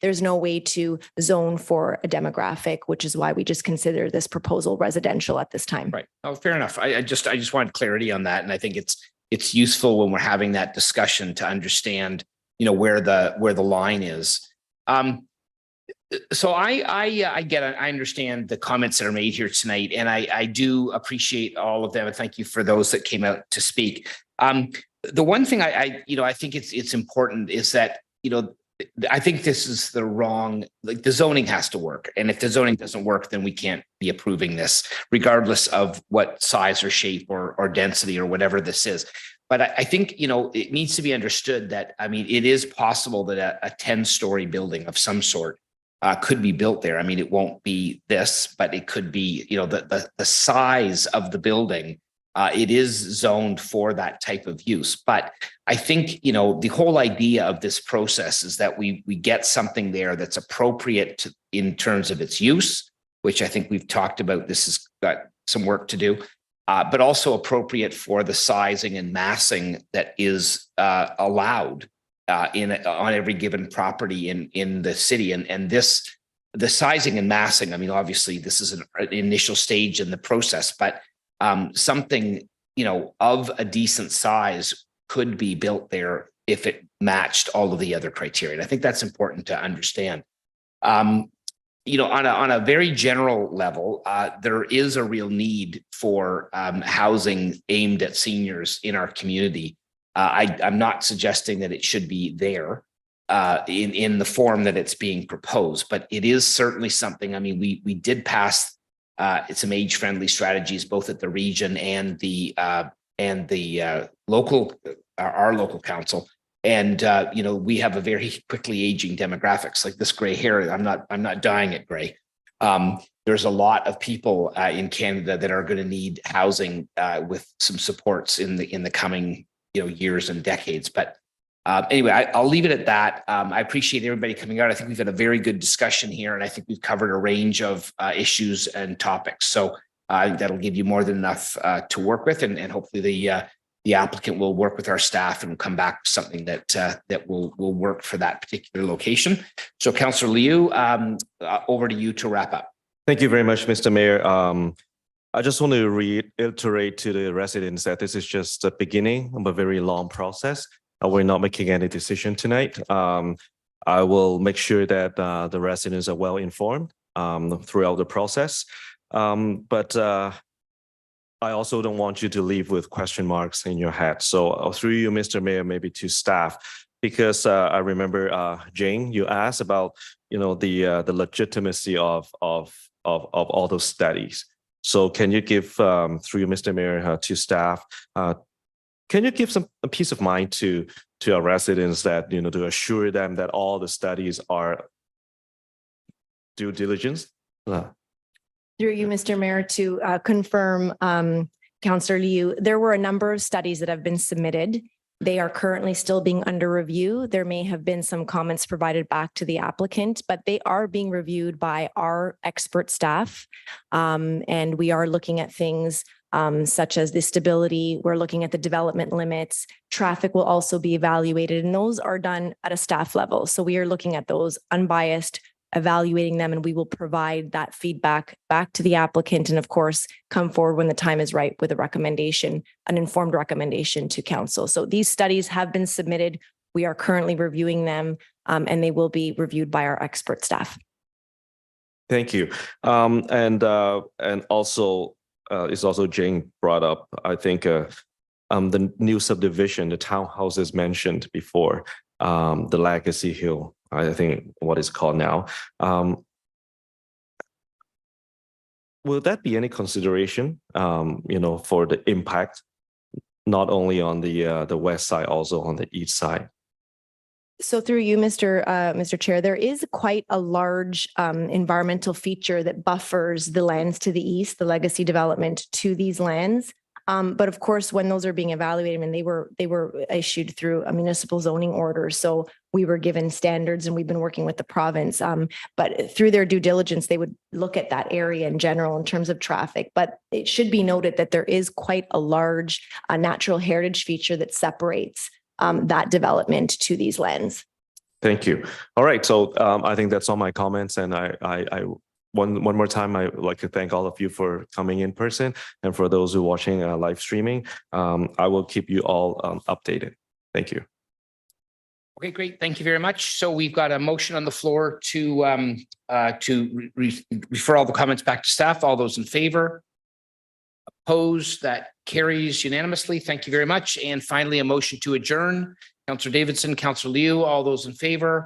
There's no way to zone for a demographic, which is why we just consider this proposal residential at this time. Right. Oh, fair enough. I just wanted clarity on that. And I think it's useful when we're having that discussion to understand, where the line is. So I get it. I understand the comments that are made here tonight, and I do appreciate all of them. And thank you for those that came out to speak. The one thing I think it's important is that, I think this is the wrong, the zoning has to work. And if the zoning doesn't work, then we can't be approving this, regardless of what size or shape or density or whatever this is. But I think, it needs to be understood that, it is possible that a 10-story building of some sort could be built there. It won't be this, but it could be, the size of the building. It is zoned for that type of use. But I think, the whole idea of this process is that we get something there that's appropriate in terms of its use, which I think we've talked about. This has got some work to do, but also appropriate for the sizing and massing that is allowed on every given property in the city. And the sizing and massing, obviously this is an initial stage in the process, but something, of a decent size could be built there if it matched all of the other criteria. And I think that's important to understand. You know, on a very general level, there is a real need for housing aimed at seniors in our community. I'm not suggesting that it should be there in the form that it's being proposed, but it is certainly something. I mean, we did pass some age-friendly strategies both at the region and the local, our local council. And you know, we have a very quickly aging demographics. Like this gray hair, I'm not dying at gray. There's a lot of people in Canada that are going to need housing with some supports in the coming years and decades. But anyway, I'll leave it at that. I appreciate everybody coming out. I think we've had a very good discussion here, and I think we've covered a range of issues and topics. So I think that'll give you more than enough to work with, and hopefully the applicant will work with our staff and come back to something that will work for that particular location. So Councillor Liu, over to you to wrap up. Thank you very much, Mr. Mayor. I just want to reiterate to the residents that this is just the beginning of a very long process. We're not making any decision tonight. I will make sure that the residents are well informed throughout the process. But I also don't want you to leave with question marks in your head. So through you, Mr. Mayor, maybe to staff, because I remember Jane, you asked about the legitimacy of all those studies. So can you give through you, Mr. Mayor, to staff? Can you give some peace of mind to our residents that to assure them that all the studies are due diligence? Through you, Mr. Mayor, to confirm, Councillor Liu, there were a number of studies that have been submitted. They are currently still being under review. There may have been some comments provided back to the applicant, but they are being reviewed by our expert staff. And we are looking at things such as the stability. We're looking at the development limits. Traffic will also be evaluated, and those are done at a staff level. So we are looking at those unbiased, evaluating them, and we will provide that feedback back to the applicant, and of course come forward when the time is right with a recommendation, an informed recommendation to council. So these studies have been submitted. We are currently reviewing them, and they will be reviewed by our expert staff. Thank you. And also it's also Jane brought up, I think the new subdivision, the townhouses mentioned before, the Legacy Hill, I think what it's called now. Will that be any consideration, for the impact, not only on the west side, also on the east side? So through you, Mr. Chair, there is quite a large environmental feature that buffers the lands to the east, the legacy development to these lands. But of course, when those are being evaluated, and they were issued through a municipal zoning order, so we were given standards, and we've been working with the province. But through their due diligence, they would look at that area in general in terms of traffic. But it should be noted that there is quite a large natural heritage feature that separates that development to these lands. Thank you. All right, so I think that's all my comments, and I one more time, I would like to thank all of you for coming in person, and for those who are watching live streaming. I will keep you all updated. Thank you. Okay, great. Thank you very much. So we've got a motion on the floor to refer all the comments back to staff. All those in favor? Opposed? That carries unanimously. Thank you very much. And finally, a motion to adjourn. Councillor Davidson, Councillor Liu, all those in favor?